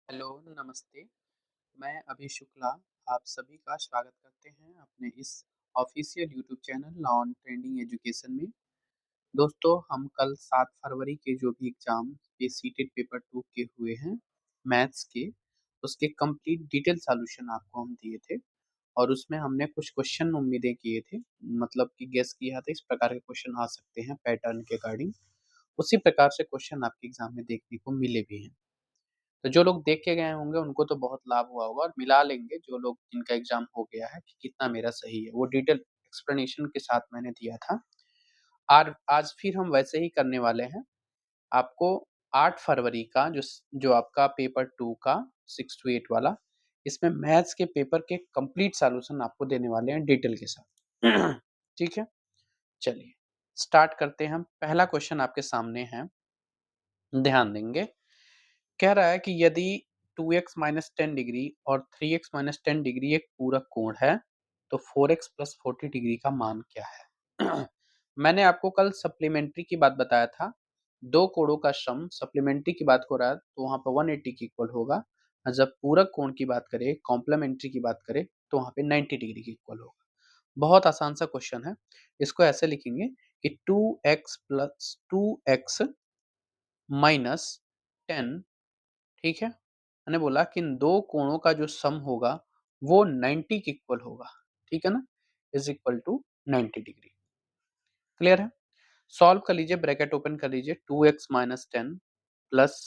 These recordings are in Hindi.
हेलो, नमस्ते। मैं अभि शुक्ला, आप सभी का स्वागत करते हैं अपने इस official YouTube channel lawn trending education में। दोस्तों, हम कल 7 फरवरी के जो भी एग्ज़ाम ये सीटेट पेपर 2 के हुए हैं, मैथ्स के, उसके कंप्लीट डिटेल सॉल्यूशन आपको हम दिए थे और उसमें हमने कुछ क्वेश्चन उम्मीदें किए थे, मतलब कि गेस किया था इस प्रकार के क्वेश्चन आ सकते हैं पैटर्न के अकॉर्डिंग। उसी प्रकार से क्वेश्चन आपके एग्ज़ाम में देखने को मिले भी हैं। तो जो लोग देख के गए होंगे उनको तो बहुत लाभ हुआ होगा और मिला लेंगे जो लोग जिनका एग्ज़ाम हो गया है कि कितना मेरा सही है। वो डिटेल एक्सप्लेनेशन के साथ मैंने दिया था। आज फिर हम वैसे ही करने वाले हैं। आपको 8 फरवरी का जो आपका पेपर 2 का 6 टू 8 वाला, इसमें मैथ्स के पेपर के कंप्लीट सॉल्यूशन आपको देने वाले हैं डिटेल के साथ। ठीक है? चलिए, स्टार्ट करते हैं हम। पहला क्वेश्चन आपके सामने है, ध्यान देंगे। कह रहा है कि यदि 2x माइनस 10 डिग्री और 3x माइनस 10 डिग्री एक पूरक कोण है, तो 4x प्लस 40 डिग्री का मान क्या है? मैंने आपको कल सप्लीमेंट्री की बात बताया था। दो कोणों का सम सप्लीमेंट्री की बात हो रहा है तो वहाँ पर 180 के इक्वल होगा और जब पूरक कोण की बात करें, कॉम्प्लीमेंट्री की बात करें तो वहाँ पे 90 डिग्री के इक्वल होगा। बहुत आसान सा क्वेश्चन है। इसको ऐसे लिखेंगे कि 2x प्लस 2x माइनस 10, ठीक है? मैंने बोला कि इन दो कोणों का जो सम होगा वो 90 के इक्वल होगा, ठीक है ना? Is equal to 90 degree. Clear है? सॉल्व कर लीजिए, ब्रैकेट ओपन कर लीजिए। 2x minus 10 plus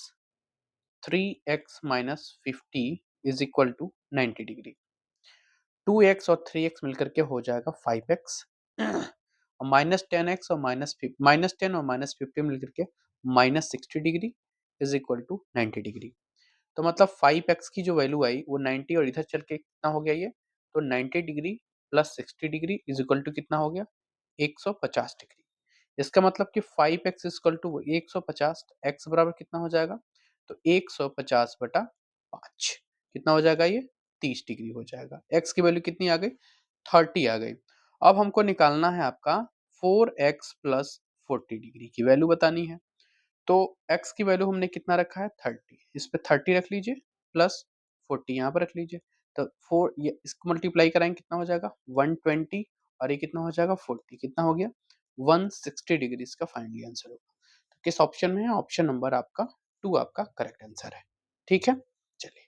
3x minus 50 is equal to 90 degree. 2x और 3x मिलकर के हो जाएगा 5x और माइनस 10x और माइनस 10 और माइनस 50 मिलकर के minus 60 degree is equal to 90 degree. तो मतलब 5x की जो वैल्यू आई वो 90 और इधर चल के कितना हो गया ये? तो 90 degree plus 60 degree is equal to कितना हो गया? 150 डिग्री। इसका मतलब कि 5x is equal to 150, x बराबर कितना हो जाएगा? तो 150 बटा 5 कितना हो जाएगा ये? 30 डिग्री हो जाएगा। x की वैल्यू कितनी आ गई? 30 आ गई। अब हमको निकालना है आपका 4x प्लस 40 डिग्री की वैल्यू बतानी है। तो x की वैल्यू हमने कितना रखा है? 30। इस पे 30 रख लीजिए प्लस 40 यहाँ पर रख लीजिए। तो 4 ये इसको मल्टीप्लाई कराएंगे कितना हो जाएगा? 120 और ये कितना हो जाएगा? 40 कितना हो गया? 160 डिग्री इसका फाइनली आंसर होगा। तो किस ऑप्शन में है? ऑप्शन नंबर आपका 2 आपका करेक्ट आंसर है। ठीक है? चलिए,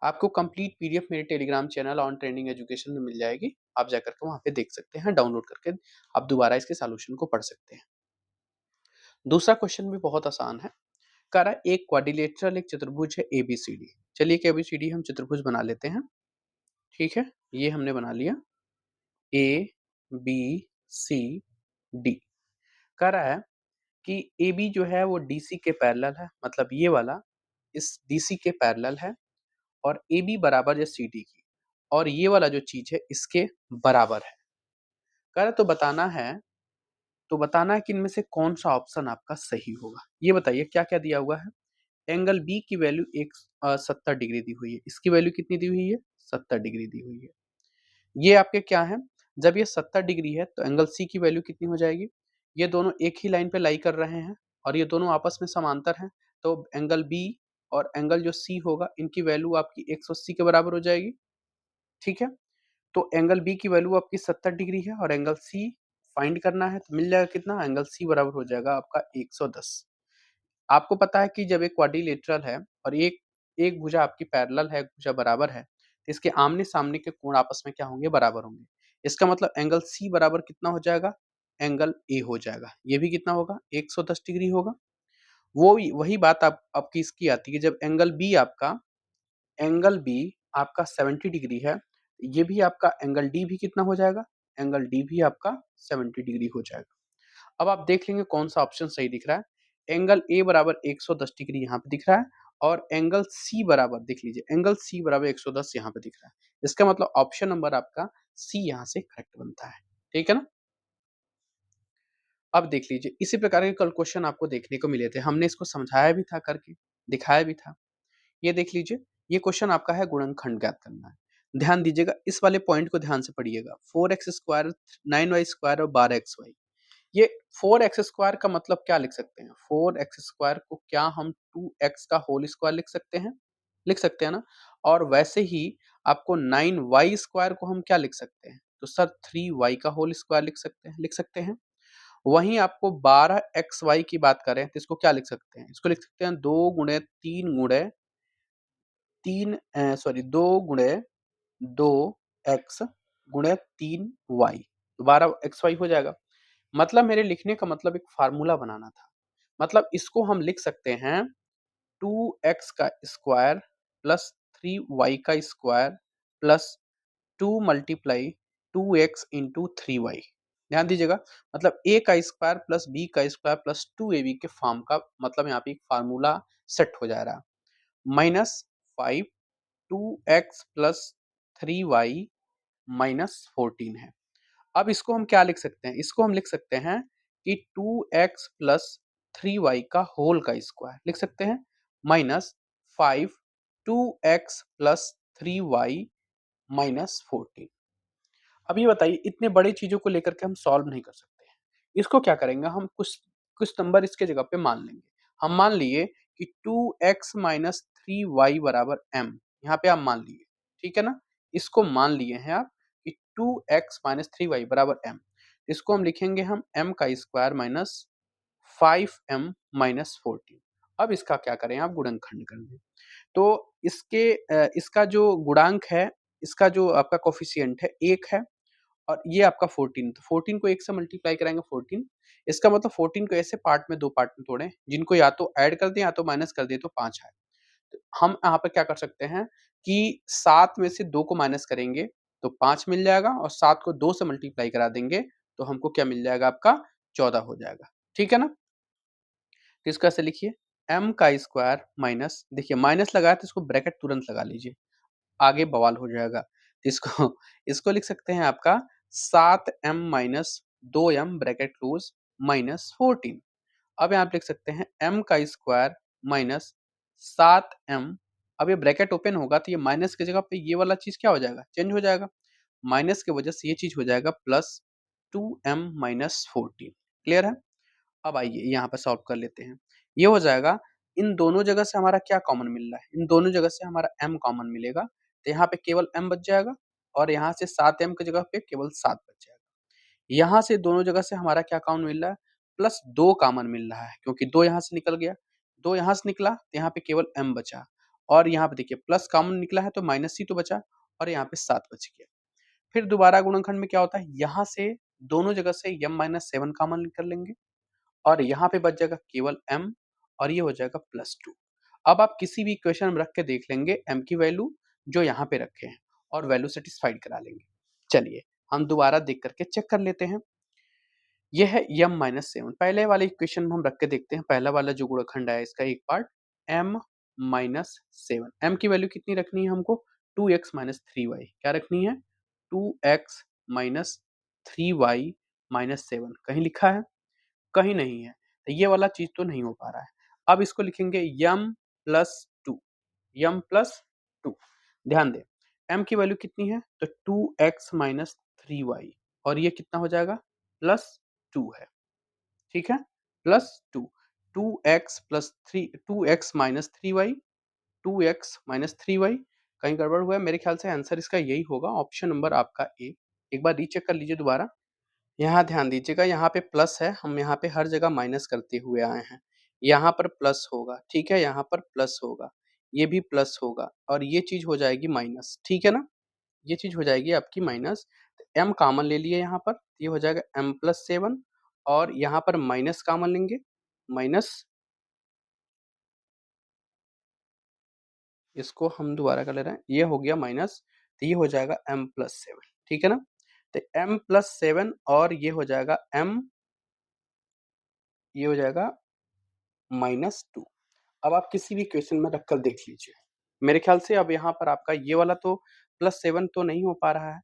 आपको कंप्लीट पीडीएफ मेरे Telegram channel on trending education में मिल जाएगी। आप जाकर के वहाँ पे देख सकते हैं, डाउनलोड करके आप दोबारा इसके सॉल्यूशन को पढ़ सकते हैं। दूसरा क्वेश्चन भी बहुत आसान है। कह रहा है एक क्वाड्रिलेटरल एक चतुर्भुज है एबीसीडी। चलिए एक एबीसीडी हम चतुर्भुज बना लेते हैं। ठीक है, ये हमने बना लिया। A B C D. कह रहा है कि ए बी जो है वो डीसी के पैरेलल है, मतलब ये वाला इस डीसी के पैरेलल है और ए बी बराबर है सी डी की और ये वाला जो चीज है इसके बराबर है। कह रहा है तो बताना है कि इनमें से कौन सा ऑप्शन आपका सही होगा। ये बताइए क्या क्या दिया हुआ है। एंगल बी की वैल्यू 70 डिग्री दी हुई है। इसकी वैल्यू कितनी दी हुई है? 70 डिग्री दी हुई है। ये आपके क्या है? जब ये 70 डिग्री है तो एंगल सी की वैल्यू कितनी हो जाएगी? ये दोनों एक ही लाइन पे लाई कर रहे हैं और ये दोनों आपस में समांतर हैं। तो एंगल बी और एंगल जो सी होगा इनकी वैल्यू आपकी 180 के बराबर हो जाएगी। ठीक है? तो एंगल बी की वैल्यू आपकी 70 डिग्री है और एंगल सी फाइंड करना है तो मिल जाएगा कितना? एंगल सी बराबर हो जाएगा आपका 110। आपको पता है कि जब एक क्वाड्रिलेटरल है और एक एक भुजा आपकी पैरेलल है, एक भुजा बराबर है, तो इसके आमने-सामने के कोण आपस में क्या होंगे? बराबर होंगे। इसका मतलब एंगल सी बराबर कितना हो जाएगा? एंगल ए हो जाएगा। ये भी कितना होगा? 110 डिग्री होगा। वही बात आप आपकी इसकी आती है जब एंगल बी आपका 70 डिग्री है, ये भी आपका एंगल डी भी कितना हो जाएगा? एंगल डी भी आपका 70 डिग्री हो जाएगा। अब आप देख लेंगे कौन सा ऑप्शन सही दिख रहा है। एंगल ए बराबर 110 डिग्री यहाँ पे दिख रहा है और एंगल सी बराबर देख लीजिए, एंगल सी बराबर 110 यहाँ पे दिख रहा है। इसका मतलब ऑप्शन नंबर आपका सी यहाँ से करेक्ट बनता है। ठीक है ना? अब देख लीजिए, इसी प्रकार के कल क्वेश्चन आपको देखने को मिले थे। हमने इसको समझाया भी था करके, दिखाया भी था। ये देख लीजिए, ये क्वेश्चन आपका है गुणनखंड ज्ञात करना है। ध्यान दीजिएगा, इस वाले पॉइंट को ध्यान से पढ़िएगा। 4x स्क्वायर, 9y स्क्वायर और 12xy। ये 4x स्क्वायर का मतलब क्या लिख सकते हैं? 4x स्क्वायर को क्या हम 2x का होल स्क्वायर लिख सकते हैं? लिख सकते हैं ना? और वैसे ही आपको 9y² को हम क्या लिख सकते हैं? तो सर 3y का होल स्क्वायर लिख सकते हैं। वहीं आपको 12xy की बात करें तो इसको क्या लिख सकते हैं? इसको लिख सकते हैं 2 गुणे 3 गुणे 2 गुणे 2x गुणे 3y, तो 12xy हो जाएगा। मतलब मेरे लिखने का मतलब एक फ़ॉर्मूला बनाना था। मतलब इसको हम लिख सकते हैं 2x का स्क्वायर प्लस 3y का square plus 2 multiply 2x into 3y। ध्यान दीजिएगा, मतलब a का स्क्वायर प्लस b का स्क्वायर प्लस 2ab के फॉर्म का मतलब यहाँ पे एक फ़ॉर्मूला सेट हो जा रहा है। Minus 5 2x plus 3y minus 14 है। अब इसको हम क्या लिख सकते हैं? इसको हम लिख सकते हैं कि 2x प्लस 3y का होल का स्क्वायर लिख सकते हैं minus 5 2x plus 3y minus 14। अब ये बताइए इतने बड़ी चीज़ों को लेकर के हम सॉल्व नहीं कर सकते हैं। इसको क्या करेंगे हम कुछ कुछ नंबर इसके जगह पे मान लेंगे। हम मान लिए कि 2x माइनस 3y बराबर m, यहाँ पे आप मान लिए, ठीक है ना? इसको मान लिए हैं आप कि 2x माइनस 3y बराबर m। इसको हम लिखेंगे हम m का स्क्वायर माइनस 5m माइनस 14। अब इसका क्या करें आप गुणनखंड कर दें। तो इसका जो गुणांक है, इसका जो आपका कोएफ़िशिएंट है 1 है और ये आपका 14, तो 14 को 1 से मल्टीप्लाई कराएँगे 14, इसका मतलब 14 को ऐसे पार्ट में 2 पार्ट में तोड़ें, जिनको या तो ऐड कर दें या तो माइनस कर दें तो 5 आए। तो हम यहाँ पे क्या कर सकते हैं कि 7 में से 2 को माइनस करेंगे तो 5 मिल जाएगा और 7 को 2 से मल्टीप्लाई करा देंगे तो हमको क्या मिल जाएगा आपका 14 हो जाएगा। ठीक है ना? तो इसको ऐसे लिखिए m का स्क्वायर माइनस, देखिए माइनस लगाया तो इसको ब्रैकेट तुरंत लगा लीजिए, आगे बवाल हो जाएगा। इसको इसको लिख सकते हैं आपका 7m minus 2m bracket close minus 14। अब यहाँ पे लिख सकते हैं m का स्क्वायर माइनस 7m। अब ये ब्रैकेट ओपन होगा तो ये माइनस की जगह पे ये वाला चीज़ क्या हो जाएगा? चेंज हो जाएगा। माइनस की वजह से ये चीज़ हो जाएगा प्लस 2m माइनस 14। क्लियर है? अब आइए यहाँ पे सॉल्व कर लेते हैं। ये हो जाएगा, इन दोनों जगह से हमारा क्या कॉमन मिल रहा है? इन दोनों जगह से हमारा m कॉमन मिलेगा, तो यहाँ पे केवल m बच जाएगा और यहाँ से 7m की जगह पे केवल 7 बच जाएगा। यहाँ से दोनों जगह से हमारा क्या कॉमन मिल रहा है? प्लस 2 कॉमन मिल रहा है क्योंकि 2 यहाँ से निकल गया, 2 यहाँ से निकला तो यहाँ पे केवल m बचा और यहाँ पे देखिए प्लस कॉमन निकला है तो माइनस ही तो बचा और यहाँ पे 7 बच गया। फिर दोबारा गुणनखंड में क्या होता है? यहाँ से दोनों जगह से m-7 कॉमन कर लेंगे और यहाँ पे बच जाएगा केवल m और ये हो जाएगा +2। अब आप किसी भी इक्वेशन में रख के देख लेंगे m की वैल्यू जो यहाँ पे रखे हैं और वैल्यू सैटिस्फाइड करा लेंगे। चलिए हम दोबारा देख करके चेक कर लेते हैं। ये है m-7, पहले वाले इक्वेशन में हम रख के देखते हैं। पहला वाला जो गुणनखंड है इसका एक पार्ट m-7, m की वैल्यू कितनी रखनी है हमको? 2x minus 3y। क्या रखनी है? 2x minus 3y minus 7। कहीं लिखा है? कहीं नहीं है, तो ये वाला चीज़ तो नहीं हो पा रहा है। अब इसको लिखेंगे m+2, m+2। ध्यान दें, m की वैल्यू कितनी है? तो 2x माइनस 3y और ये कितना हो जाएगा? +2 है, ठीक है? +2, 2x plus 3 2x minus 3y, 2x minus 3y। कहीं गड़बड़ हुआ है? मेरे ख्याल से आंसर इसका यही होगा, ऑप्शन नंबर आपका ए। एक बार रीचेक कर लीजिए दोबारा। यहाँ ध्यान दीजिएगा, यहाँ पे प्लस है, हम यहाँ पे हर जगह माइनस करते हुए आए हैं। यहाँ पर प्लस होगा, ठीक है? यहाँ पर प्लस होगा, ये भी प्लस होगा और ये चीज़ हो जाएगी माइनस, ठीक है ना? ये चीज़ हो जाएगी आपकी माइनस। m कॉमन ले लिए यहाँ पर, ये हो जाएगा m+7 और यहाँ पर माइनस कॉमन लेंगे, माइनस, इसको हम दोबारा कर ले रहे हैं, ये हो गया माइनस, तो ये हो जाएगा m+7, ठीक है ना? तो m+7 और ये हो जाएगा m, ये हो जाएगा -2। अब आप किसी भी इक्वेशन में रखकर देख लीजिए। मेरे ख्याल से अब यहाँ पर आपका ये वाला तो +7 तो नहीं हो पा रहा है।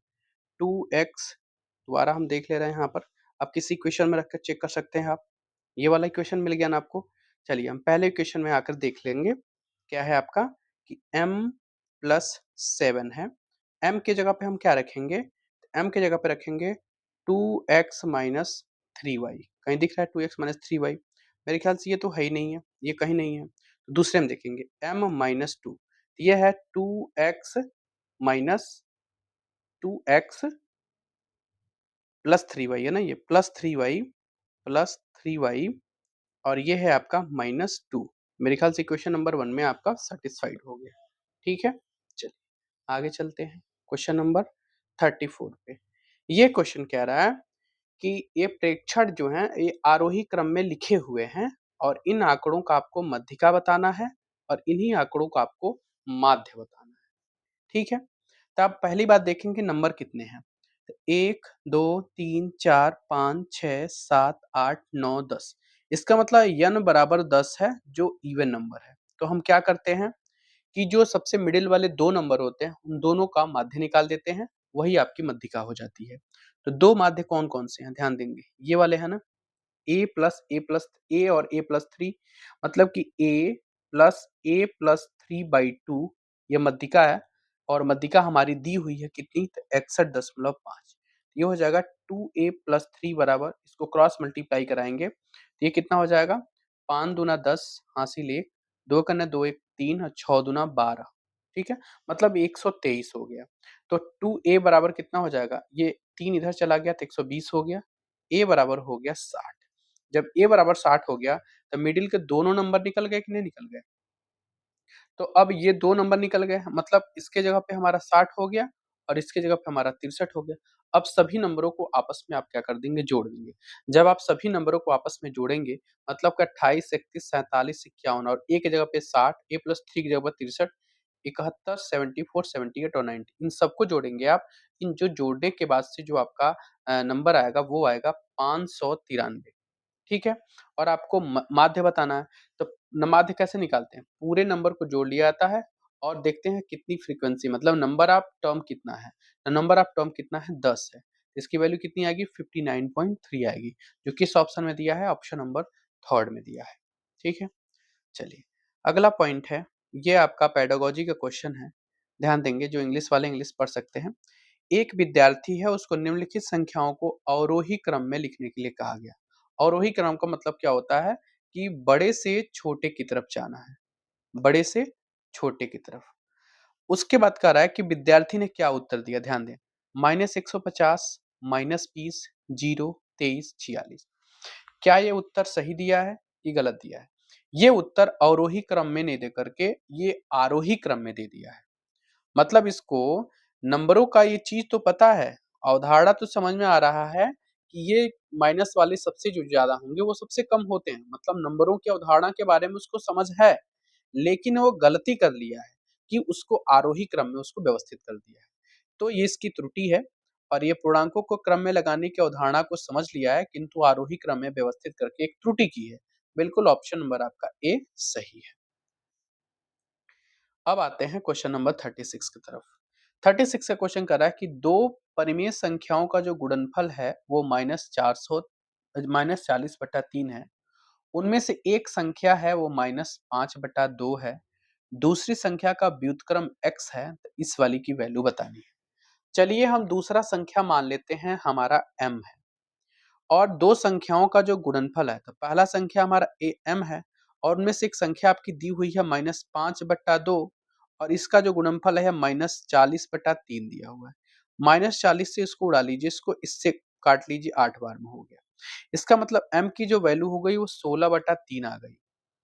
2x दोबारा हम देख ले रहे हैं यहाँ पर। आप किसी इक्वेशन में रखकर चेक कर सकते हैं आप। ये वाला इक्वेशन मिल गया ना आपको? चलिए हम पहले इक्वेशन में आकर देख लेंगे। क्या है आपका कि m+7 है। m की जगह पे हम क्या रखेंगे? m की जगह पे रखेंगे 2x माइनस 3y। कहीं दिख रहा है 2x माइनस 3y? मेरे ख्याल से ये तो है ही नहीं है, ये कहीं नहीं है। दूसरे में देखेंगे m-2, ये है 2x minus 2x plus 3y है ना, ये प्लस 3y और ये है आपका -2। मेरे ख्याल से इक्वेशन नंबर 1 में आपका सैटिस्फाइड हो गया। ठीक है? चलिए आगे चलते हैं क्वेश्चन नंबर 34 पे। ये क्वेश्चन कह रहा है कि ये प्रेक्षण जो हैं ये आरोही क्रम में लिखे हुए हैं और इन आंकड़ों का आपको मध्यिका बताना है और इन्हीं आंकड़ों का आपको माध्य बताना है। ठीक है? तो आप पहली बात देखेंगे नंबर कितने हैं। तो 1, 2, 3, 4, 5, 6, 7, 8, 9, 10। इसका मतलब n बराबर 10 है जो इवन नंबर है। तो हम क्या करते हैं कि जो सबसे मिडिल वाले 2 नंबर होते हैं, उन दोनों का माध्य निकाल देते हैं, वही आपकी मध्यिका हो जाती है। तो 2 माध्य कौन-कौन से हैं? ध्यान देंगे। ये वाले हैं ना, a और a+3 मतलब कि a+a+3/2 ये मध्यिका है और मध्यिका हमारी दी हुई है कितनी? तो 61.5। ये हो जाएगा 2a+3 बराबर इसको क्रॉस मल्टीप्लाई कराएँगे, तो ये कितना हो जाएगा? 5 दूना 10 हासिल 1, 2 कन्ने 2 1 3 और 6 दूना 12। ठीक है? मतलब 123 हो गया। तो 2a बराबर कितना हो जाएगा? ये 3 इधर चला गया तो 120 हो गया। a बराबर हो गया 60। जब a बराबर 60 हो गया, तो मिडिल के दोनों नंबर निकल गए कि नहीं निकल गए? तो अब ये 2 नंबर निकल गए, मतलब इसके जगह पे हमारा 60 हो गया और इसके जगह पे हमारा 63 हो गया। अब सभी नंबरों को आपस में आप क्या कर देंगे? जोड़ देंगे। जब आप सभी नंबरों को आपस में जोड़ेंगे, मतलब कि 28, 31, 47, 51 और a की जगह पे 60, a+3 की जगह पे 63, 71, 74, 78 और 90 इन सबको जोड़ेंगे आप। इन जो जोड़ने के बाद से जो आपका नंबर आएगा वो आएगा 593। ठीक है? और आपको माध्य बताना है, तो माध्य कैसे निकालते हैं? पूरे नंबर को जोड़ लिया जाता है और देखते हैं कितनी फ्रीक्वेंसी मतलब नंबर ऑफ टर्म कितना है। तो नंबर ऑफ टर्म कितना है? 10 है। इसकी वैल्यू कितनी आएगी? 59.3 आएगी, जो किस ऑप्शन में दिया है? ऑप्शन नंबर 3 में दिया है। ठीक है? चलिए, अगला पॉइंट है, ये आपका पेडागोजी का क्वेश्चन है। ध्यान देंगे, जो इंग्लिश वाले इंग्लिश पढ़ सकते हैं। एक विद्यार्थी है, उसको निम्नलिखित संख्याओं को अवरोही क्रम में लिखने के लिए कहा गया। अवरोही क्रम का मतलब क्या होता है कि बड़े से छोटे की तरफ जाना है, बड़े से छोटे की तरफ। उसके बाद कह रहा है कि विद्यार्थी ने क्या उत्तर दिया? ध्यान दें, -150, -20, 0, 23, 46। क्या ये उत्तर सही दिया है कि गलत दिया है? ये उत्तर अवरोही क्रम में नहीं दे करके ये आरोही क्रम में दे दिया है। मतलब इसको नंबरों का ये चीज़ तो पता है, अवधारणा तो समझ में आ रहा है कि ये माइनस वाले सबसे जो ज़्यादा होंगे वो सबसे कम होते हैं। मतलब नंबरों की अवधारणा के बारे में उसको समझ है, लेकिन वो गलती कर लिया है कि उसको आरोही क्रम में उसको व्यवस्थित कर दिया है। तो ये इसकी त्रुटि है और ये पूर्णांकों को क्रम में लगाने की अवधारणा को समझ लिया है, किंतु आरोही क्रम में व्यवस्थित करके एक त्रुटि की है। बिल्कुल ऑप्शन नंबर आपका ए सही है। अब आते हैं क्वेश्चन नंबर 36 की तरफ। 36 का क्वेश्चन कर रहा है कि दो परिमेय संख्याओं का जो गुणनफल है वो -40/3 है। उनमें से एक संख्या है वो -5/2 है। दूसरी संख्या का व्युत्क्रम x है, तो इस वाली की वैल्यू बतानी है। चलिए हम दूसरा संख्या मान लेते हैं हमारा m है और दो संख्याओं का जो गुणनफल है, तो पहला संख्या हमारा m है और उनमें से एक संख्या आपकी दी हुई है -5/2 और इसका जो गुणनफल है -40/3 दिया हुआ है। -40 से इसको उड़ा लीजिए, इसको इससे काट लीजिए, 8 बार में हो गया। इसका मतलब m की जो वैल्यू हो गई वो 16/3 आ गई।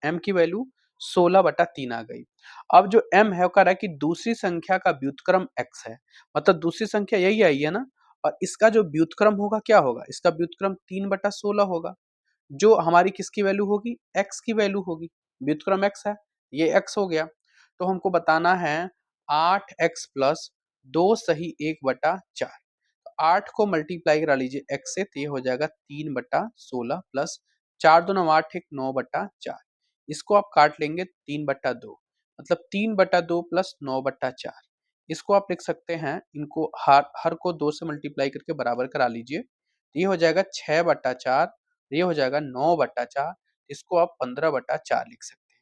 m की वैल्यू 16/3 आ गई। अब जो m है वो कह रहा है कि दूसरी संख्या का व्युत्क्रम x है, मतलब दूसरी संख्या यही आई है ना, और इसका जो व्युत्क्रम होगा क्या होगा? इसका व्युत्क्रम 3/16 होगा, जो हमारी किसकी वैल्यू होगी? x की वैल्यू होगी। व्युत्क्रम x है, ये x हो गया। तो हमको बताना है 8x प्लस 2 सही 1/4। 8 को मल्टीप्लाई करा लीजिए x से, तो ये हो जाएगा 3/16 प्लस 4 दूना 8 एक 9/4। इसको आप काट लेंगे 3/2, मतलब 3/2 प्लस 9/4। इसको आप लिख सकते हैं, इनको हर को 2 से मल्टीप्लाई करके बराबर करा लीजिए। तो ये हो जाएगा 6/4, ये हो जाएगा 9/4। इसको आप 15/4 लिख सकते हैं।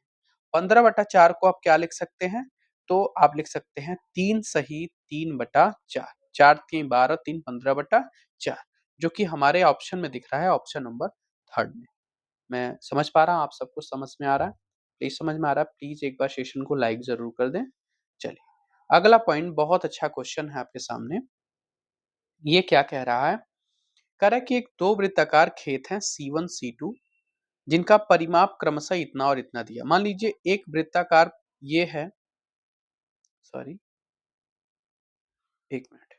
15/4 को आप क्या लिख सकते हैं? तो आप लिख सकते हैं 3 सही 3/4। 4 3 12, 3 15/4, जो कि हमारे ऑप्शन में दिख रहा है, ऑप्शन नंबर 3 में। मैं समझ पा रहा हूँ, आप सबको समझ में आ रहा है? प्लीज़ समझ में आ रहा है, प्लीज़ एक बार सेशन को लाइक ज़रूर कर दें। चलिए, अगला पॉइंट बहुत अच्छा क्वेश्चन है आपके सामने। ये क्या कह रहा है? कह रहा है कि एक दो वृत्ताकार खेत हैं C1 C2 जिनका परिमाप क्रमशः इतना और इतना दिया। मान लीजिए एक वृत्ताकार ये है, सॉरी 1 मिनट।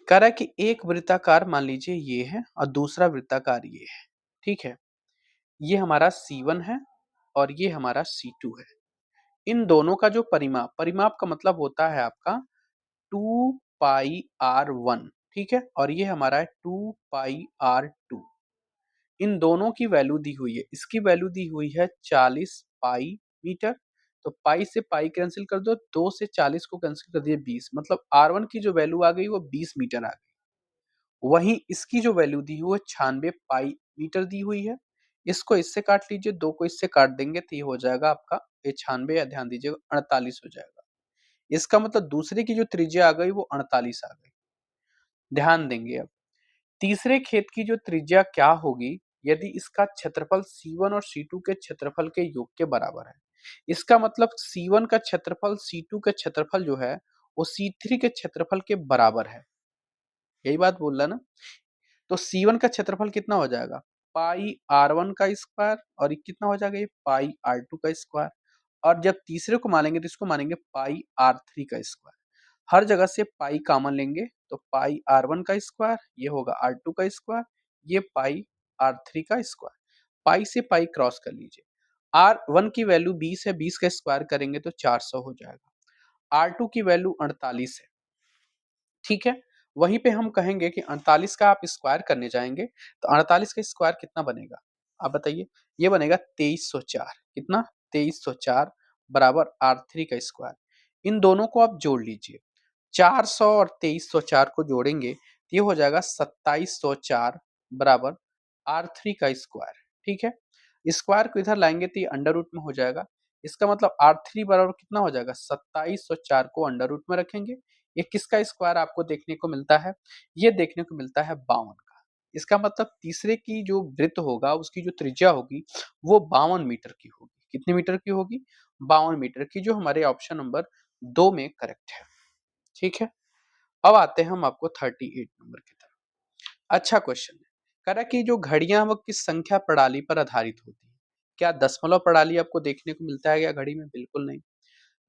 कह रहा है कि एक वृत्ताकार मान लीजिए ये है और दूसरा वृत्ताकार ये है, ठीक है? ये हमारा C1 है और ये हमारा C2 है। इन दोनों का जो परिमाप, परिमाप का मतलब होता है आपका 2 पाई r1, ठीक है? और ये हमारा है 2 पाई r2। इन दोनों की वैल्यू दी हुई है। इसकी वैल्यू दी हुई है 40 पाई मीटर। तो पाई से पाई कैंसिल कर दो, 2 से 40 को कैंसिल कर दिए 20, मतलब R1 की जो वैल्यू आ गई वो 20 मीटर आ गई। वहीं इसकी जो वैल्यू दी हुई है 96 पाई मीटर दी हुई है। इसको इससे काट लीजिए, 2 को इससे काट देंगे तो ये हो जाएगा आपका, ये 96 या ध्यान दीजिएगा 48 हो जाएगा। इसका मतलब दूसरे की जो त्रिज्या आ गई वो 48 आ गई। ध्यान देंगे अब। तीसरे खेत की जो त्रिज्या क्या होगी यदि इसका क्षेत्रफल C1 और C2 के क्षेत्रफल के योग के बराबर है। इसका मतलब C1 का क्षेत्रफल C2 के क्षेत्रफल जो है वो C3 के क्षेत्रफल के बराबर है। यही बात बोल रहा ना? तो C1 का क्षेत्रफल कितना हो जाएगा? पाई R1 का स्क्वायर, और ये कितना हो जाएगा? ये पाई R2 का स्क्वायर। और जब तीसरे को मानेंगे तो इसको मानेंगे पाई R3 का स्क्वायर। हर जगह से पाई कॉमन लेंगे तो पाई R1 का स्क्वायर, ये होगा R2 का स्क्वायर, ये पाई R3 का स्क्वायर। पाई से पाई क्रॉस कर लीजिए। R1 की वैल्यू 20 है, 20 का स्क्वायर करेंगे तो 400 हो जाएगा। R2 की वैल्यू 48 है, ठीक है? वहीं पे हम कहेंगे कि 48 का आप स्क्वायर करने जाएंगे तो 48 का स्क्वायर कितना बनेगा? आप बताइए। ये बनेगा 2304। कितना? 2304 बराबर R3 का स्क्वायर। इन दोनों को आप जोड़ लीजिए। 400 और 2304 को जोड़ेंगे तो ये हो जाएगा 2704 बराबर R3 का स्क्वायर, ठीक है? स्क्वायर को इधर लाएंगे तो ये अंडर रूट में हो जाएगा। इसका मतलब R3 बराबर कितना हो जाएगा? 2704 को अंडर रूट में रखेंगे। ये किसका स्क्वायर आपको देखने को मिलता है? ये देखने को मिलता है 52 का। इसका मतलब तीसरे की जो वृत्त होगा उसकी जो त्रिज्या होगी वो 52 मीटर की होगी। कितने मीटर की होगी? 52 मीटर की, जो हमारे ऑप्शन नंबर 2 में करेक्ट है, ठीक है? अब आते हैं हम आपको 38 नंबर की तरफ। अच्छा क्वेश्चन है। कह रहा है कि जो घड़ियां वो किस संख्या प्रणाली पर आधारित होती है? क्या दशमलव प्रणाली आपको देखने को मिलता है क्या घड़ी में? बिल्कुल नहीं।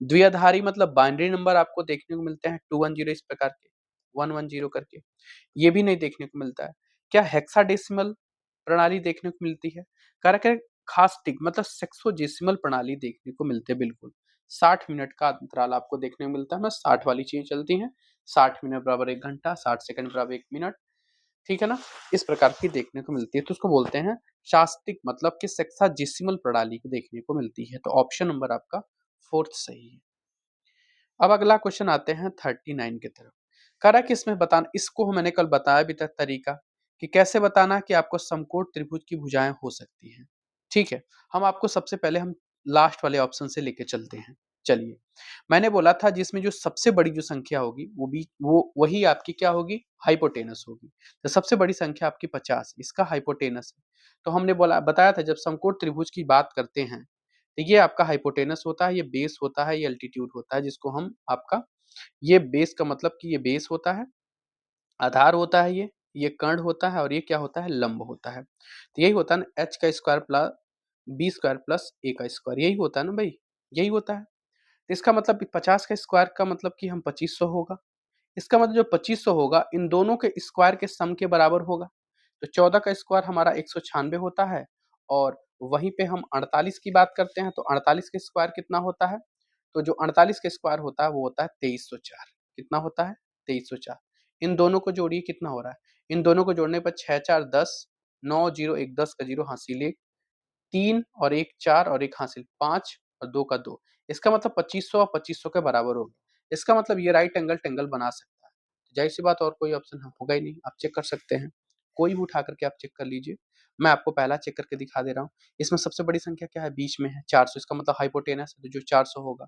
द्विआधारी मतलब बाइनरी नंबर आपको देखने को मिलते हैं 210 इस प्रकार के, 110 करके, ये भी नहीं देखने को मिलता है। क्या हेक्साडेसिमल प्रणाली देखने को मिलती है? कारक है खास टिक मतलब सेक्सोजेसिमल प्रणाली देखने को मिलते हैं बिल्कुल। 60 मिनट का अंतराल आपको देखने को मिलता है, बस 60 वाली चीजें चलती हैं। 60 मिनट बराबर 1 घंटा, 60 सेकंड बराबर 1 मिनट, ठीक है ना? इस प्रकार की देखने को मिलती है, तो उसको बोलते हैं शास्त्रिक मतलब कि सेक्साजेसिमल प्रणाली को देखने को मिलती है। तो ऑप्शन नंबर आपका फोर्थ सही है। अब अगला क्वेश्चन आते हैं 39 की तरफ। कह रहा है कि इसमें बताना, इसको मैंने कल बताया भी था तरीका कि कैसे बताना कि आपको समकोण त्रिभुज की भुजाएं हो सकती हैं, ठीक है? हम आपको सबसे पहले हम लास्ट वाले ऑप्शन से लेके चलते हैं। चलिए, मैंने बोला था जिसमें जो सबसे बड़ी जो संख्या होगी वो वही आपकी क्या होगी? हाइपोटेनस होगी। तो सबसे बड़ी संख्या आपकी 50, इसका हाइपोटेनस है। तो हमने बोला बताया था जब समकोण त्रिभुज की बात करते हैं तो ये आपका हाइपोटेनस होता है, ये बेस होता है, ये एल्टीट्यूड होता है, जिसको हम आपका, ये बेस का मतलब कि ये बेस होता है, आधार होता है, ये कर्ण होता है और ये क्या होता है? लंब होता है। तो यही होता है ना एच का square plus B square plus A का स्क्वायर, यही होता है ना भाई, यही होता है। तो इसका मतलब 50 का स्क्वायर का मतलब कि हम 2500 होगा। इसका मतलब जो 2500 होगा इन दोनों के स्क्वायर के सम के बराबर होगा। तो 14 का स्क्वायर हमारा 196 होता है, और वहीं पे हम 48 की बात करते हैं तो 48 का स्क्वायर कितना होता है? तो जो 48 का स्क्वायर होता है वो होता है 2304। कितना होता है? 2304। इन दोनों को जोड़िए, कितना हो रहा है? इन दोनों को जोड़ने पर 6 4 10, 9 0 1 10 का 0 हासिल 1, 3 और 1 4 और 1 हासिल 5 और 2 का 2। इसका मतलब 2500 और 2500 के बराबर होगा। इसका मतलब ये राइट एंगल टेंगल बना सकता है। ज़ाहिर-सी बात, और कोई ऑप्शन होगा ही नहीं, आप चेक कर सकते हैं। कोई भी उठा करके आप चेक कर लीजिए। मैं आपको पहला चेक करके दिखा दे रहा हूँ। इसमें सबसे बड़ी संख्या क्या है? बीच में है 400, इसका मतलब हाइपोटेनस है, तो जो 400 होगा।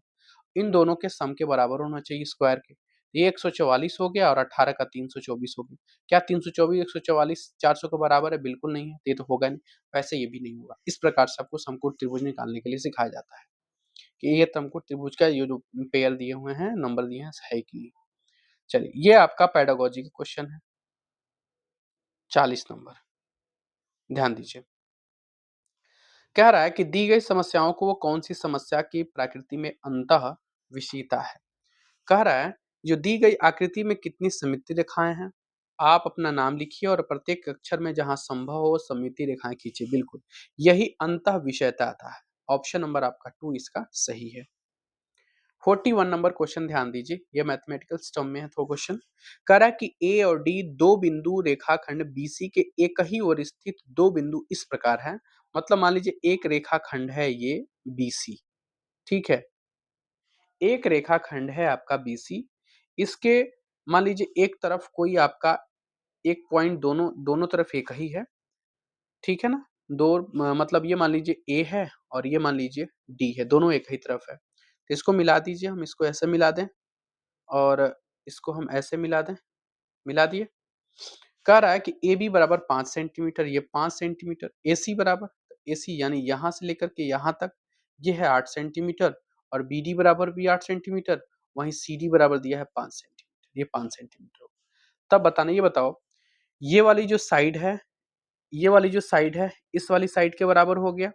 इन दोनों के सम के बराबर होना चाहिए स्क्वायर के। ये 144 हो गया और 18 का 324 हो गया। क्या 324, 144 400 के बराबर है? बिल्कुल नहीं है, तो ये तो होगा नहीं। वैसे ये भी नहीं होगा। इस प्रकार से आपको समकोण त्रिभुज निकालने के लिए सिखाया जाता है। कि ये तुमको त्रिभुज का ये जो पेयर दिए हुए हैं, नंबर दिए हैं, है कि नहीं। चलिए, ये आपका पेडागोजी का क्वेश्चन है, 40 नंबर। ध्यान दीजिए। कह रहा है कि दी गई समस्याओं को वो कौन सी समस्या की प्रकृति में अंतः विषयता है। कह रहा है जो दी गई आकृति में कितनी सममिति रेखाएं हैं। आप अपना नाम लिखिए और प्रत्येक अक्षर में जहां संभव हो सममिति रेखाएं खींचिए। बिल्कुल, यही अंतः विषयता आता है। ऑप्शन नंबर आपका 2 इसका सही है। 41 नंबर क्वेश्चन ध्यान दीजिए, ये मैथमेटिकल स्टम में है थोड़ा क्वेश्चन। कह रहा है कि ए और डी दो बिंदु रेखाखंड बीसी के एक ही ओर स्थित दो बिंदु इस प्रकार है। मतलब मान लीजिए एक रेखाखंड है ये बीसी, ठीक है। एक रेखाखंड है आपका बीसी, इसके मान लीजिए एक तरफ कोई आपका एक पॉइंट दोनों दोनों तरफ एक ही है, ठीक है ना। मतलब ये मान लीजिए ए है और ये मान लीजिए डी है, दोनों एक ही तरफ है। तो इसको मिला दीजिए, हम इसको ऐसे मिला दें और इसको हम ऐसे मिला दें, मिला दिए। कह रहा है कि ए बी बराबर 5 सेंटीमीटर, ये 5 सेंटीमीटर, ए सी बराबर, ए सी यानी यहाँ से लेकर के यहाँ तक ये है 8 सेंटीमीटर, और बी डी बराबर भी 8 सेंटीमीटर, वहीं सी डी बराबर दिया है 5 सेंटीमीटर, ये 5 सेंटीमीटर हो। तब बताना, ये बताओ ये वाली जो साइड है, ये वाली जो साइड है इस वाली साइड के बराबर हो गया,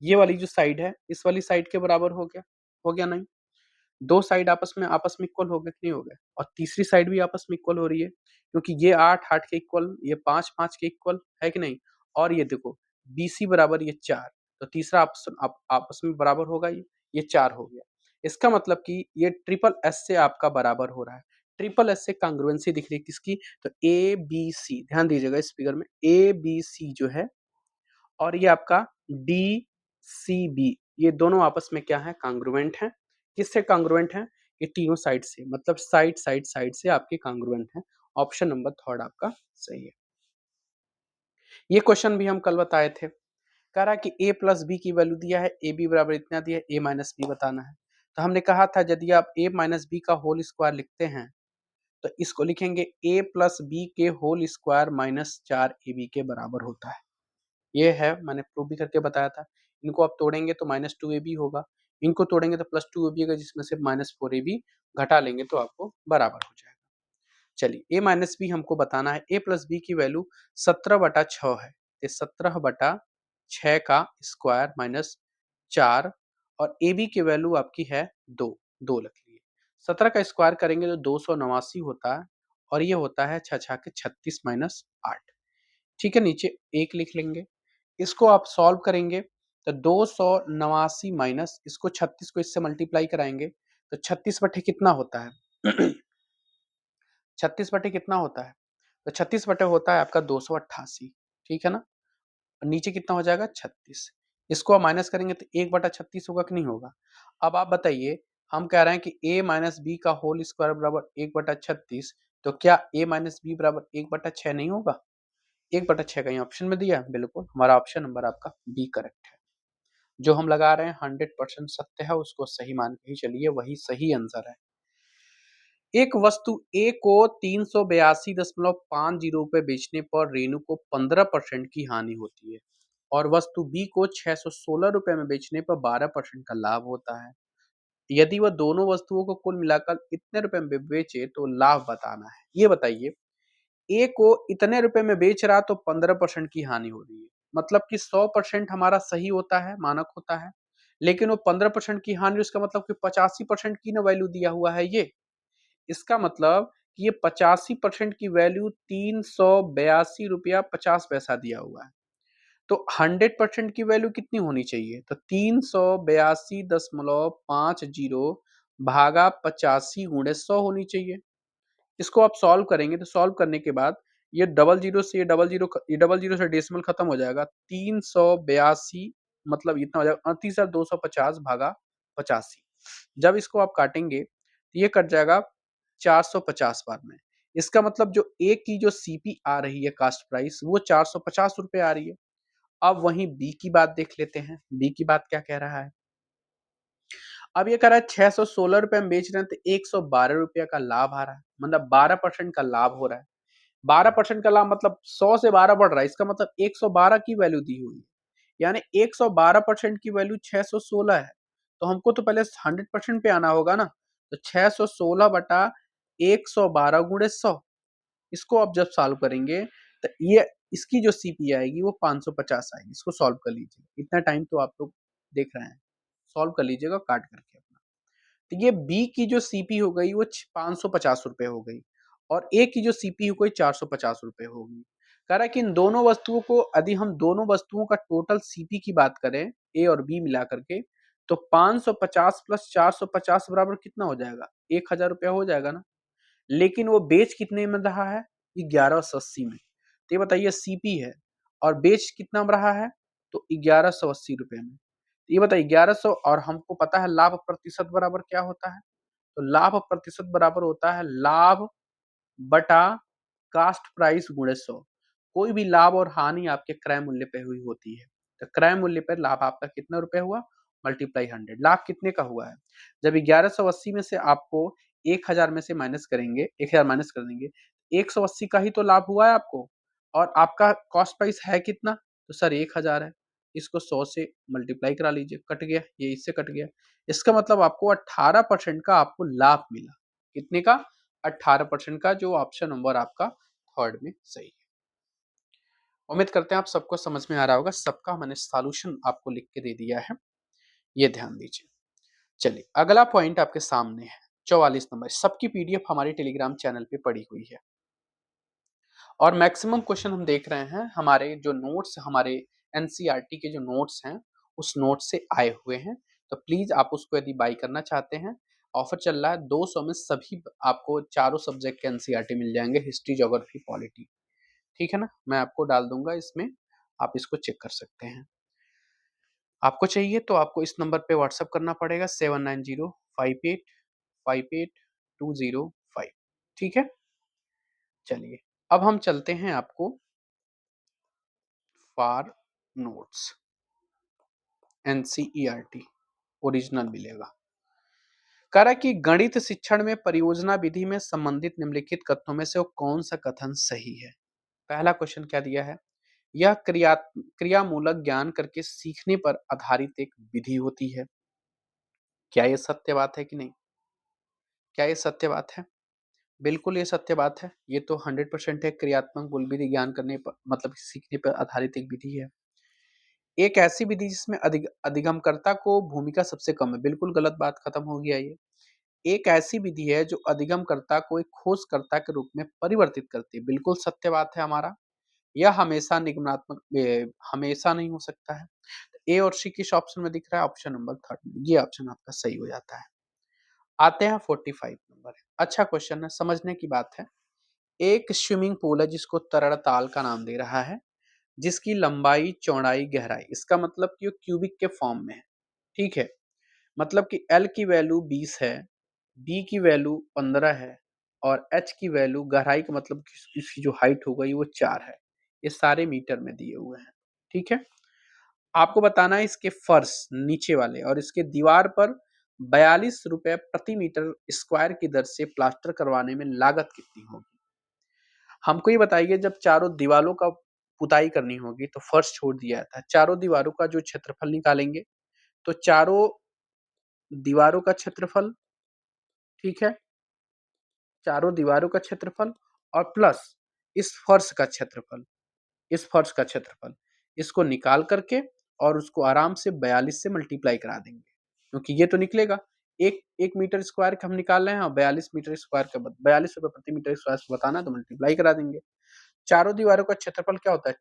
ये वाली जो साइड है इस वाली साइड के बराबर हो गया नहीं। दो साइड आपस में इक्वल हो गए कि नहीं हो गए, और तीसरी साइड भी आपस में इक्वल हो रही है, क्योंकि ये 8 8 के इक्वल, ये 5 5 के इक्वल है कि नहीं। और ये देखो BC बराबर ये 4, तो तीसरा आपस में बराबर होगा, ये 4 हो गया। इसका मतलब कि ये ट्रिपल एस से आपका बराबर हो रहा है। ट्रिपल एस से कांग्रुएंसी दिख रही है किसकी, तो ए बी सी, ध्यान दीजिएगा इस फिगर में ए बी सी जो है, और ये आपका डी सी बी, ये दोनों आपस में क्या है, कांग्रुएंट है। किससे कांग्रुएंट है, ये तीनों साइड से, मतलब साइड साइड साइड से आपके कांग्रुएंट है। ऑप्शन नंबर थर्ड आपका सही है। ये क्वेश्चन भी हम कल बताए थे। कह रहा है कि a प्लस बी की वैल्यू दिया है, ए बी बराबर इतना दिया है, a माइनस बी बताना है। तो हमने कहा था यदि आप a माइनस बी का होल स्क्वायर लिखते हैं तो इसको लिखेंगे a प्लस बी के होल स्क्वायर माइनस 4ab के बराबर होता है। ये है, मैंने प्रूव भी करके बताया था। इनको आप तोड़ेंगे तो -2ab होगा, इनको तोड़ेंगे तो +2ab होगा, जिसमें से -4ab घटा लेंगे तो आपको बराबर हो जाएगा। चलिए a माइनस बी हमको बताना है। a प्लस बी की वैल्यू 17/6 है, ये 17/6 का स्क्वायर माइनस 4, और ए बी की वैल्यू आपकी है 2, 2 रख लिए। 17 का स्क्वायर करेंगे तो 289 होता है, और ये होता है 6 6 के 36 माइनस 8, ठीक है। नीचे 1 लिख लेंगे। इसको आप सॉल्व करेंगे तो 289 माइनस इसको 36 को इससे मल्टीप्लाई कराएंगे तो 36 बटे कितना होता है 36 बटे कितना होता है, तो 36 बटे होता है आपका 288, ठीक है ना। नीचे कितना हो जाएगा 36, इसको आप माइनस करेंगे तो 1/36 होगा कि नहीं होगा। अब आप बताइए, हम कह रहे हैं कि a माइनस बी का होल स्क्वायर बराबर 1/36, तो क्या a माइनस बी बराबर 1/6 नहीं होगा। 1/6 कहीं ऑप्शन में दिया है, बिल्कुल हमारा ऑप्शन नंबर आपका बी करेक्ट है। जो हम लगा रहे हैं 100% सत्य है, उसको सही मान के ही चलिए, वही सही आंसर है। एक वस्तु ए को 382.50 रुपए बेचने पर रेनू को 15% की हानि होती है, और वस्तु बी को 616 रुपए में बेचने पर 12% का लाभ होता है। यदि वह दोनों वस्तुओं को कुल मिलाकर इतने रुपए में बेचे तो लाभ बताना है। ये बताइए, ए को इतने रुपए में बेच रहा तो 15% की हानि हो रही है, मतलब कि 100% हमारा सही होता है, मानक होता है, लेकिन वो 15% की हानि, उसका मतलब कि 85% की ना वैल्यू दिया हुआ है ये। इसका मतलब कि ये 85% की वैल्यू 382 रुपया 50 पैसा दिया हुआ है। तो 100% की वैल्यू कितनी होनी चाहिए, तो 382.50 भागा 85 गुणे 100 होनी चाहिए। इसको आप सॉल्व करेंगे तो सॉल्व करने के बाद ये डबल जीरो से ये डबल जीरो से डेसिमल खत्म हो जाएगा। 382 मतलब इतना हो जाएगा 29,250 भागा 85। जब इसको आप काटेंगे तो ये कट जाएगा 450 बार में। इसका मतलब जो ए की जो सीपी आ रही है, कास्ट प्राइस, वो 450 रुपए आ रही है। अब वहीं बी की बात देख लेते हैं, बी की बात क्या कह रहा है। अब ये कह रहा है 616 रुपए में बेच रहे हैं तो 112 रुपया का लाभ आ रहा है, मतलब 12% का लाभ हो रहा है। 12% का लाभ मतलब 100 से 12 बढ़ रहा है, इसका मतलब 112 की वैल्यू दी हुई है, यानी 112% की वैल्यू 616 है। तो हमको तो पहले 100% पे आना होगा ना। तो 616 बटा 112 गुणे 100, इसको आप जब सॉल्व करेंगे तो ये इसकी जो सीपी आएगी वो 550 आएगी। इसको सॉल्व कर लीजिए, इतना टाइम तो आप लोग देख रहे हैं, सॉल्व कर लीजिएगा काट करके अपना। तो ये बी की जो सीपी हो गई वो 550 रुपए हो गई, और ए की जो सीपी हो गई 450 रुपए हो गई। कह रहा है कि इन दोनों वस्तुओं को, यदि हम दोनों वस्तुओं का टोटल सीपी की बात करें, ए और बी मिला करके, तो 550 प्लस 450 बराबर कितना हो जाएगा, 1000 रुपया हो जाएगा ना। लेकिन वो बेच कितने में रहा है, 1180 में। तो ये बताइए सीपी है और बेच कितना में रहा है, तो 1180 रुपए में। तो ये बताइए 1100, और हमको पता है लाभ प्रतिशत बराबर क्या होता है, तो लाभ प्रतिशत बराबर होता है लाभ बटा कास्ट प्राइस गुणे 100। कोई भी लाभ और हानि आपके क्रय मूल्य पे हुई होती है, तो क्रय मूल्य पर लाभ आपका कितना रुपए हुआ, मल्टीप्लाई 100। लाभ कितने का हुआ है, जब 1180 में से आपको 1000 में से माइनस करेंगे, 1000 माइनस कर देंगे, 180 का ही तो लाभ हुआ है आपको, और आपका कॉस्ट प्राइस है कितना, तो सर 1000 है। इसको 100 से मल्टीप्लाई करा लीजिए, कट गया, ये इससे कट गया। इसका मतलब आपको 18% का आपको लाभ मिला। कितने का, 18% का, जो ऑप्शन नंबर आपका थर्ड में सही है। उम्मीद करते हैं आप सबको समझ में आ रहा होगा, सबका मैंने सॉल्यूशन आपको लिख के दे दिया है, ये ध्यान दीजिए। चलिए अगला पॉइंट आपके सामने है 44 नंबर। सबकी पीडीएफ हमारे टेलीग्राम चैनल पे पड़ी हुई है, और मैक्सिमम क्वेश्चन हम देख रहे हैं हमारे जो नोट्स, हमारे एनसीईआरटी के जो नोट्स हैं उस नोट से आए हुए हैं। तो प्लीज आप उसको यदि बाई करना चाहते हैं, ऑफर चल रहा है, 200 में सभी आपको चारों सब्जेक्ट के एनसीईआरटी मिल जाएंगे, हिस्ट्री, ज्योग्राफी, पॉलिटी। ठीक है ना, मैं आपको डाल दूंगा इसमें, आप इसको चेक कर सकते हैं। आपको चाहिए तो आपको इस नंबर पे व्हाट्सअप करना पड़ेगा, 7905858205। ठीक है, चलिए अब हम चलते हैं, आपको फॉर नोट्स एनसीईआरटी ओरिजिनल मिलेगा। कह रहा कि गणित शिक्षण में परियोजना विधि में संबंधित निम्नलिखित कथनों में से वो कौन सा कथन सही है। पहला क्वेश्चन क्या दिया है, यह क्रियामूलक ज्ञान करके सीखने पर आधारित एक विधि होती है। क्या ये सत्य बात है कि नहीं, क्या ये सत्य बात है, बिल्कुल ये सत्य बात है, ये तो 100% है, क्रियात्मक मूल विधि ज्ञान करने पर, मतलब सीखने पर आधारित एक विधि है। एक ऐसी विधि जिसमें अधिगमकर्ता को भूमिका सबसे कम है, बिल्कुल गलत बात, खत्म हो गया ये। एक ऐसी विधि है जो अधिगमकर्ता को एक खोजकर्ता के रूप में परिवर्तित करती है, बिल्कुल सत्य बात है हमारा। यह हमेशा निगमनात्मक हमेशा नहीं हो सकता है। ए और सी किस ऑप्शन में दिख रहा है, ऑप्शन नंबर थर्ड में, ये ऑप्शन आपका सही हो जाता है। आते हैं 45 नंबर। अच्छा क्वेश्चन है, समझने की बात है। एक स्विमिंग पूल है जिसको तरल ताल का नाम दे रहा है, जिसकी लंबाई, चौड़ाई, गहराई, इसका मतलब कि वो क्यूबिक के फॉर्म में है। ठीक है, मतलब कि एल की वैल्यू 20 है, बी की वैल्यू 15 है, और एच की वैल्यू, गहराई का मतलब कि इसकी जो हाइट हो गई वो 4 है। ये सारे मीटर में दिए हुए हैं। ठीक है, आपको बताना है इसके फर्श नीचे वाले और इसके दीवार पर 42 रुपए प्रति मीटर स्क्वायर की दर से प्लास्टर करवाने में लागत कितनी होगी। हमको ये बताइए, जब चारों दीवारों का पुताई करनी होगी तो फर्श छोड़ दिया जाता है, चारों दीवारों का जो क्षेत्रफल निकालेंगे, तो चारों दीवारों का क्षेत्रफल, ठीक है, चारों दीवारों का क्षेत्रफल और प्लस इस फर्श का क्षेत्रफल, इस फर्श का क्षेत्रफल, इसको निकाल करके और उसको आराम से 42 से मल्टीप्लाई करा देंगे, क्योंकि ये तो निकलेगा। एक एक मीटर स्क्वायर का हम निकाल रहे हैं, और 42 मीटर स्क्वायर का 42 रुपए प्रति मीटर स्क्वायर से बताना, तो मल्टीप्लाई करा देंगे। चारों दीवारों का क्षेत्रफल क्या होता है,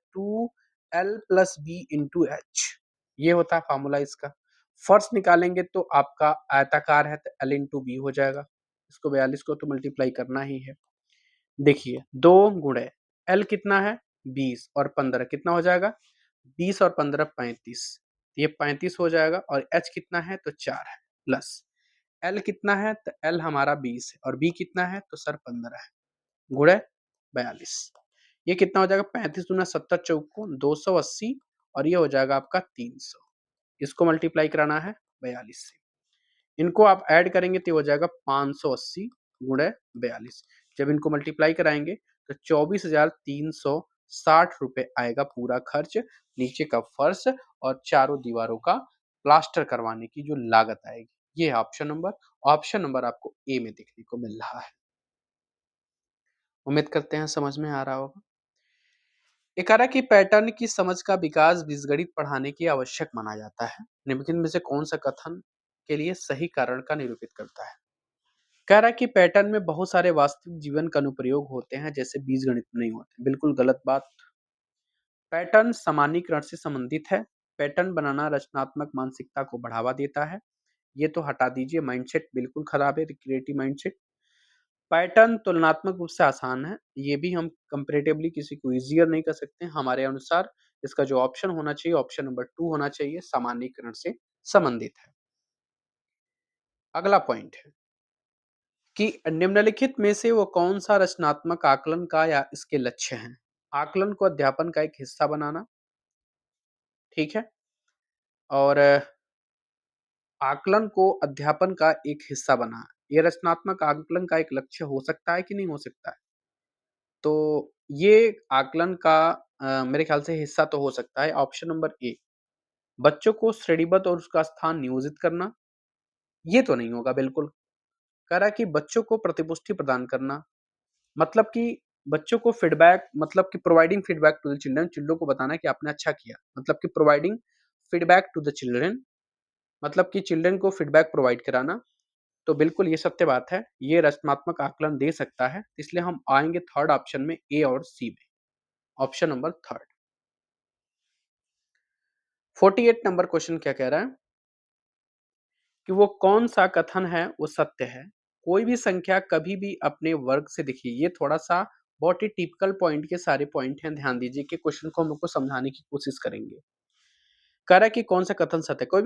2L+B/H, ये होता है फॉर्मूला इसका। फर्श निकालेंगे तो आपका आयताकार है, तो L/B हो जाएगा, इसको 42 को तो मल्टीप्लाई करना ही है। देखिए 2 गुणे L कितना है 20 और 15 कितना हो जाएगा, 20 और 15 35, ये 35 हो जाएगा, और H कितना है तो 4 है, प्लस L कितना है तो L हमारा 20 है, और B कितना है तो सर 15 है, गुणे 42, ये कितना हो जाएगा, 35 दूना 70 चौको 280, और ये हो जाएगा आपका 300। इसको मल्टीप्लाई कराना है 42 से, इनको आप ऐड करेंगे तो हो जाएगा 580 गुणे 42। जब इनको मल्टीप्लाई कराएंगे तो 24,360 रुपए आएगा पूरा खर्च, नीचे का फर्श और चारों दीवारों का प्लास्टर करवाने की जो लागत आएगी। ये है ऑप्शन नंबर आपको ए में देखने को मिल रहा है। उम्मीद करते हैं समझ में आ रहा होगा। इकारा की पैटर्न की समझ का विकास बीजगणित पढ़ाने की आवश्यक माना जाता है। निम्नलिखित में से कौन सा कथन के लिए सही कारण का निरूपित करता है? कह रहा है कि पैटर्न में बहुत सारे वास्तविक जीवन का अनुप्रयोग होते हैं, जैसे बीजगणित में नहीं होते। बिल्कुल गलत बात। पैटर्न सामान्यीकरण से संबंधित है। पैटर्न बनाना रचनात्मक मानसिकता को बढ़ावा देता है। ये तो हटा दीजिए, माइंडसेट बिल्कुल खराब है, क्रिएटिव माइंडसेट। पैटर्न तुलनात्मक रूप से आसान है। ये भी हम कंपैरेटिवली किसी को ईजियर नहीं कर सकते। हमारे अनुसार इसका जो ऑप्शन होना चाहिए, ऑप्शन नंबर 2 होना चाहिए, सामान्यीकरण से संबंधित है। अगला पॉइंट है कि निम्नलिखित में से वो कौन सा रचनात्मक आकलन का या इसके लक्ष्य हैं? आकलन को अध्यापन का एक हिस्सा बनाना, ठीक है? और आकलन को अध्यापन का एक हिस्सा बनाना, ये रचनात्मक आकलन का एक लक्ष्य हो सकता है कि नहीं हो सकता है? तो ये आकलन का मेरे ख्याल से हिस्सा तो हो सकता है। ऑप्शन नंबर ए, बच्चों को श्रेणीबद्ध और उसका स्थान नियोजित करना, ये तो नहीं होगा बिल्कुल। कह रहा है कि बच्चों को प्रतिपुष्टि प्रदान करना, मतलब कि बच्चों को फीडबैक, मतलब कि providing feedback to the children, children को बताना कि आपने अच्छा किया, मतलब कि providing feedback to the children, मतलब कि चिल्ड्रन को फीडबैक प्रोवाइड कराना। तो बिल्कुल ये सत्य बात है, ये रचनात्मक आकलन दे सकता है, इसलिए हम आएंगे थर्ड ऑप्शन में, ए और सी में, option number third. 48 number question क्या कह रहा है कि वो कौन सा कथन है वो सत्य है? कोई भी संख्या कभी भी अपने वर्ग से, देखिए ये थोड़ा सा बहुत ही टिपिकल पॉइंट के सारे पॉइंट हैं, ध्यान दीजिए कि क्वेश्चन को हम लोग को समझाने की कोशिश करेंगे। कह रहा है कि कौन सा कथन सत्य है?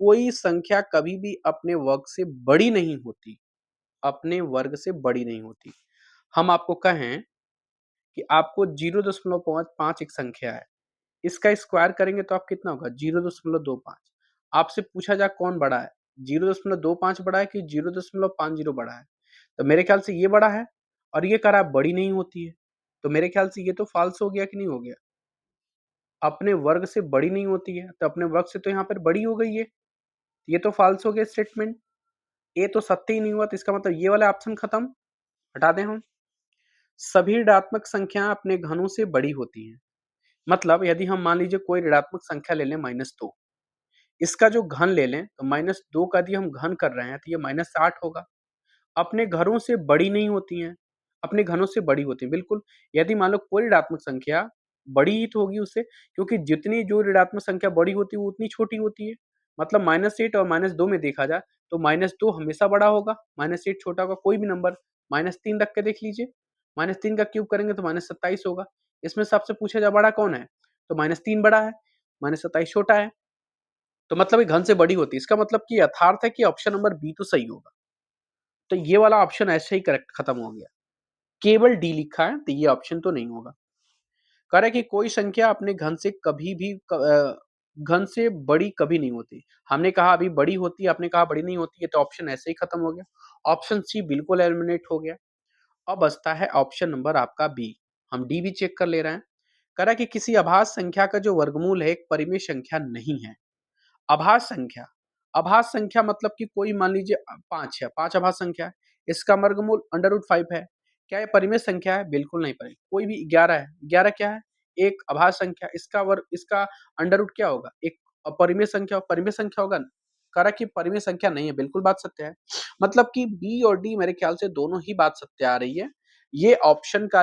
कोई संख्या कभी भी अपने वर्ग से बड़ी नहीं होती, अपने वर्ग से बड़ी नहीं होती। हम आपको कहें कि आपको 0.5 एक संख्या है, इसका स्क्वायर करेंगे तो आप कितना होगा? 0.25। आपसे पूछा जाए कौन बड़ा है, 0.25 बड़ा है कि 0.50 बड़ा है? तो मेरे ख्याल से ये बड़ा है, और ये कह रहा है बड़ी नहीं होती है। तो मेरे ख्याल से ये तो फॉल्स हो गया कि नहीं हो गया? अपने वर्ग से बड़ी नहीं होती है, तो अपने वर्ग से तो यहाँ पर बड़ी हो गई है। ये तो फॉल्स हो गया स्टेटमेंट। ये तो सत्य ही नहीं हुआ, तो इसका मतलब ये वाला ऑप्शन खत्म, हटा दें हम। सभी ऋणात्मक संख्या अपने घनों से बड़ी होती हैं। मतलब यदि हम मान लीजिए कोई ऋणात्मक संख्या ले लें -2, इसका जो घन ले लें तो -2 का यदि हम घन कर रहे हैं तो ये -8 होगा। अपने घरों से बड़ी नहीं होती हैं, अपने घनों से बड़ी होती हैं, बिल्कुल। यदि मान लो कोई ऋणात्मक संख्या बड़ी ही तो होगी उससे, क्योंकि जितनी जो ऋणात्मक संख्या बड़ी होती है वो उतनी छोटी होती है। मतलब -8 और -2 में देखा जाए तो -2 हमेशा बड़ा होगा, -8 छोटा होगा। कोई भी नंबर -3 रख के देख लीजिए, -3 का क्यूब करेंगे तो -27 होगा। इसमें सबसे पूछा जाए बड़ा कौन है? तो -3 बड़ा है, -27 छोटा है। तो मतलब ये घन से बड़ी होती है। इसका मतलब कि यथार्थ है कि ऑप्शन नंबर बी तो सही होगा। तो ये वाला ऑप्शन ऐसे ही करेक्ट खत्म हो गया। केवल डी लिखा है तो ये ऑप्शन तो नहीं होगा। कह रहा है कि कोई संख्या अपने घन से कभी भी घन से बड़ी कभी नहीं होती। हमने कहा अभी बड़ी होती है, आपने कहा बड़ी नहीं होती है, तो ऑप्शन ऐसे ही खत्म हो गया। ऑप्शन सी बिल्कुल एलिमिनेट हो गया। अब बचता है ऑप्शन नंबर आपका बी। हम डी भी चेक कर ले रहे हैं। कह रहा है कि किसी अभाज्य संख्या का जो वर्गमूल है एक परिमेय संख्या नहीं है। अभाज्य संख्या, अभाज्य संख्या मतलब कि कोई मान लीजिए 5 है, 5 अभाज्य संख्या है, इसका वर्गमूल √5 है। क्या ये परिमेय संख्या है? बिल्कुल नहीं परिमेय। कोई भी 11 है, 11 क्या है? एक अभाज्य संख्या, इसका अंडर रूट क्या होगा? एक अपरिमेय संख्या, परिमेय संख्या होगा ना? कह रहा है कि परिमेय संख्या नहीं है, बिल्कुल बात सत्य है। मतलब कि बी और डी मेरे ख्याल से दोनों ही बात सत्य आ रही है। ये ऑप्शन का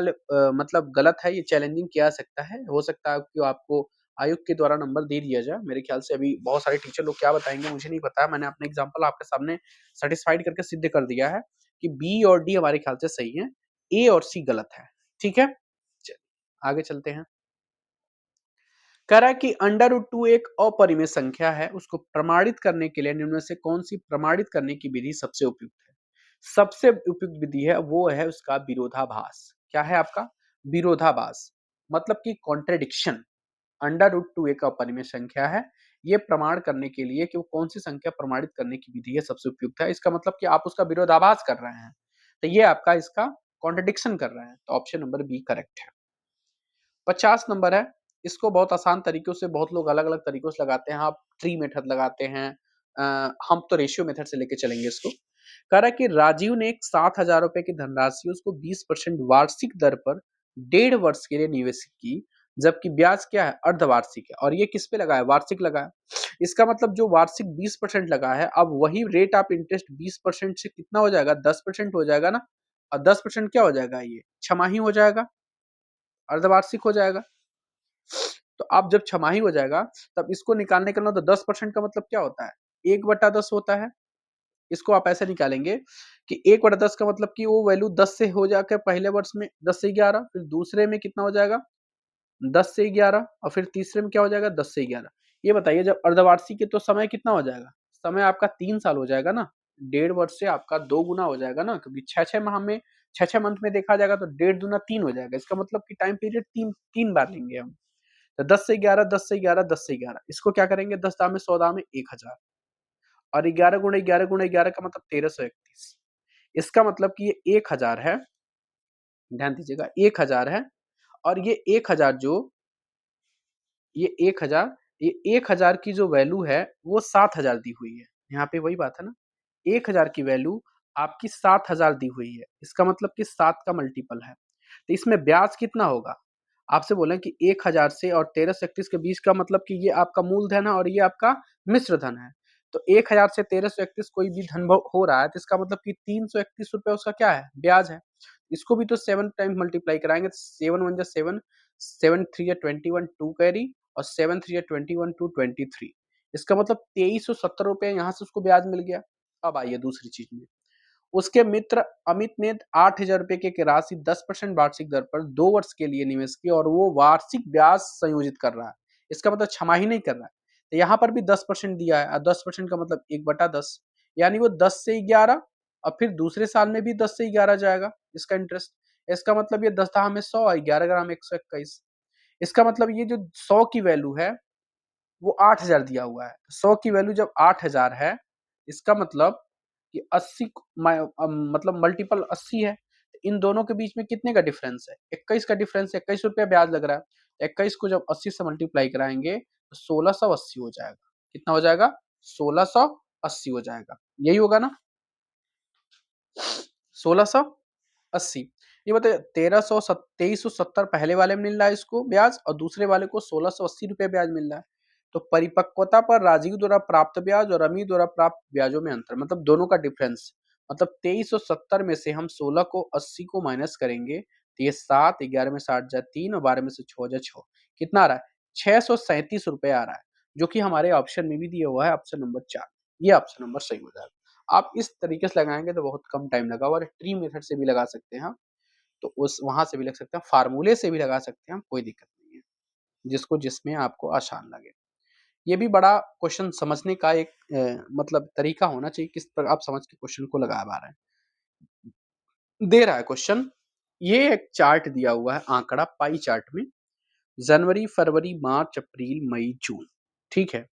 मतलब गलत है, ये चैलेंजिंग किया जा सकता है। हो सकता है कि आपको आयोग के द्वारा नंबर दे दिया जाए। मेरे ख्याल से अभी बहुत सारे टीचर लोग क्या बताएँगे मुझे नहीं पता है। मैंने अपना एग्ज़ाम्पल आपके सामने सैटिस्फाइड करके सिद्ध कर दिया है कि बी और डी हमारे ख्याल से सही है, ए और सी गलत है। ठीक है? चलिए आगे चलते हैं। कह रहा है कि √2 एक अपरिमेय संख्या है, उसको प्रमाणित करने के लिए निम्न में से कौन-सी प्रमाणित करने की विधि सबसे उपयुक्त है? सबसे उपयुक्त विधि है वो है उसका विरोधाभास। क्या है आपका? विरोधाभास, मतलब कि कॉन्ट्रडिक्शन। √2 एक अपरिमेय संख्या है। ये प्रमाण करने के लिए कि वो कौन-सी संख्या प्रमाणित करने की विधि है सबसे उपयुक्त है। इसका मतलब कि आप उसका विरोधाभास कर रहे हैं। तो ये आपका इसका कॉन्ट्रडिक्शन कर रहे हैं। तो ऑप्शन नंबर बी करेक्ट है। 50 नंबर है, इसको बहुत आसान तरीकों से बहुत लोग अलग-अलग तरीकों से लगाते हैं। आप ट्री मेथड लगाते हैं। अ, हम तो रेशियो मेथड से लेके चलेंगे इसको। कह रहा है कि राजीव ने एक ₹7,000 की धनराशि उसको 20% वार्षिक दर पर 1.5 वर्ष के लिए निवेश की, जबकि ब्याज क्या है? अर्धवार्षिक है और ये किस पे लगा है? वार्षिक लगा है। इसका मतलब जो वार्षिक 20% लगा है, अब वही रेट ऑफ इंटरेस्ट 20% से कितना हो जाएगा? 10% हो जाएगा ना? और 10% क्या हो जाएगा ये? छमाही हो जाएगा, अर्धवार्षिक हो जाएगा। तो अब जब छमाही हो जाएगा, तब इसको निकालने का ना तो 10% का मतलब क्या होता है? 1/10 होता है। इसको आप ऐसे निकालेंगे कि 1/10 का मतलब कि वो वैल्यू 10 से हो जाकर पहले वर्ष में 10 से 11, फिर दूसरे में कितना हो जाएगा? 10 से 11 और फिर तीसरे में क्या हो जाएगा? 10 से 11। ये बताइए जब अर्धवार्षिक है तो समय कितना हो जाएगा? समय आपका 3 साल हो जाएगा ना? 1.5 वर्ष से आपका 2 गुना हो जाएगा ना, क्योंकि 6-6 माह में 6-6 मंथ में देखा जाएगा तो 1.5 दूना 3 हो जाएगा। इसका मतलब कि टाइम पीरियड 3 बार लेंगे हम। तो 10 से 11, 10 से 11, 10 से 11, इसको क्या करेंगे? 10 दाम में 100 दाम में 1000 और 11 गुणे 11 गुणे 11 का मतलब 1331। इसका मतलब कि ये 1000 है, ध्यान दीजिएगा 1000 है और ये 1000 जो ये 1000 ये 1000 की जो वैल्यू है वो 7000 दी हुई है। यहाँ पे वही बात है ना, 1000 की वैल्यू आपकी 7000 दी हुई है। इसका मतलब कि 7 का मल्टीपल है। तो इसमें ब्याज कितना होगा? आपसे बोले कि 1000 से और 1331 के बीच का मतलब कि ये आपका मूलधन है और ये आपका मिश्र धन है। तो 1000 से 1331 कोई भी धन हो रहा है तो इसका मतलब कि 331 रुपए उसका क्या है? ब्याज है। इसको भी तो 7 टाइम्स मल्टीप्लाई कराएंगे तो 7 1 जा 7, 7 3 जा 21, 2 कैरी और 7 3 जा 21, 2 23। इसका मतलब 2370 रुपए यहाँ से उसको ब्याज मिल गया। अब आइए दूसरी चीज में, उसके मित्र अमित ने 8,000 रुपए की राशि 10% वार्षिक दर पर 2 वर्ष के लिए निवेश की और वो वार्षिक ब्याज संयोजित कर रहा है। इसका मतलब छमाही नहीं कर रहा है। तो यहाँ पर भी 10% दिया है और 10% का मतलब 1/10, यानी वो 10 से 11 और फिर दूसरे साल में भी 10 से 11 जाएगा इसका इंटरेस्ट। इसका मतलब ये 10 दाम में 100 और 11 ग्राम 121। इसका मतलब ये जो 100 की वैल्यू है वो 8,000 दिया हुआ है। 100 की वैल्यू जब 8,000 है, इसका मतलब कि 80 मतलब मल्टीपल 80 है। इन दोनों के बीच में कितने का डिफरेंस है? 21 का डिफरेंस है, 21 रुपया ब्याज लग रहा है। 21 को जब 80 से मल्टीप्लाई कराएंगे तो 1680 हो जाएगा। कितना हो जाएगा? 1680 हो जाएगा। यही होगा ना? 1680। ये बताइए 2370 पहले वाले में मिल रहा है इसको ब्याज और दूसरे वाले को 1680 रुपए ब्याज मिल रहा है। तो परिपक्वता पर राजीव द्वारा प्राप्त ब्याज और अमी द्वारा प्राप्त ब्याजों में अंतर, मतलब दोनों का डिफरेंस, मतलब 2370 में से हम 16 को 80 को माइनस करेंगे तो ये 7, 11 में 60 जा 3 और 12 में से 6 जा 6, कितना आ रहा है? 637 रुपए आ रहा है, जो कि हमारे ऑप्शन में भी दिया हुआ है, ऑप्शन नंबर 4। ये ऑप्शन नंबर सही हो जाएगा। आप इस तरीके से लगाएंगे तो बहुत कम टाइम लगा और ट्री मेथड से भी लगा सकते हैं। तो उस वहां से भी लग सकते हैं, फार्मूले से भी लगा सकते हैं, कोई दिक्कत नहीं है, जिसको जिसमें आपको आसान लगे। ये भी बड़ा क्वेश्चन समझने का एक मतलब तरीका होना चाहिए, किस तरह आप समझ के क्वेश्चन को लगा पा रहे हैं। दे रहा है क्वेश्चन, ये एक चार्ट दिया हुआ है आंकड़ा पाई चार्ट में, जनवरी फरवरी मार्च अप्रैल मई जून, ठीक है।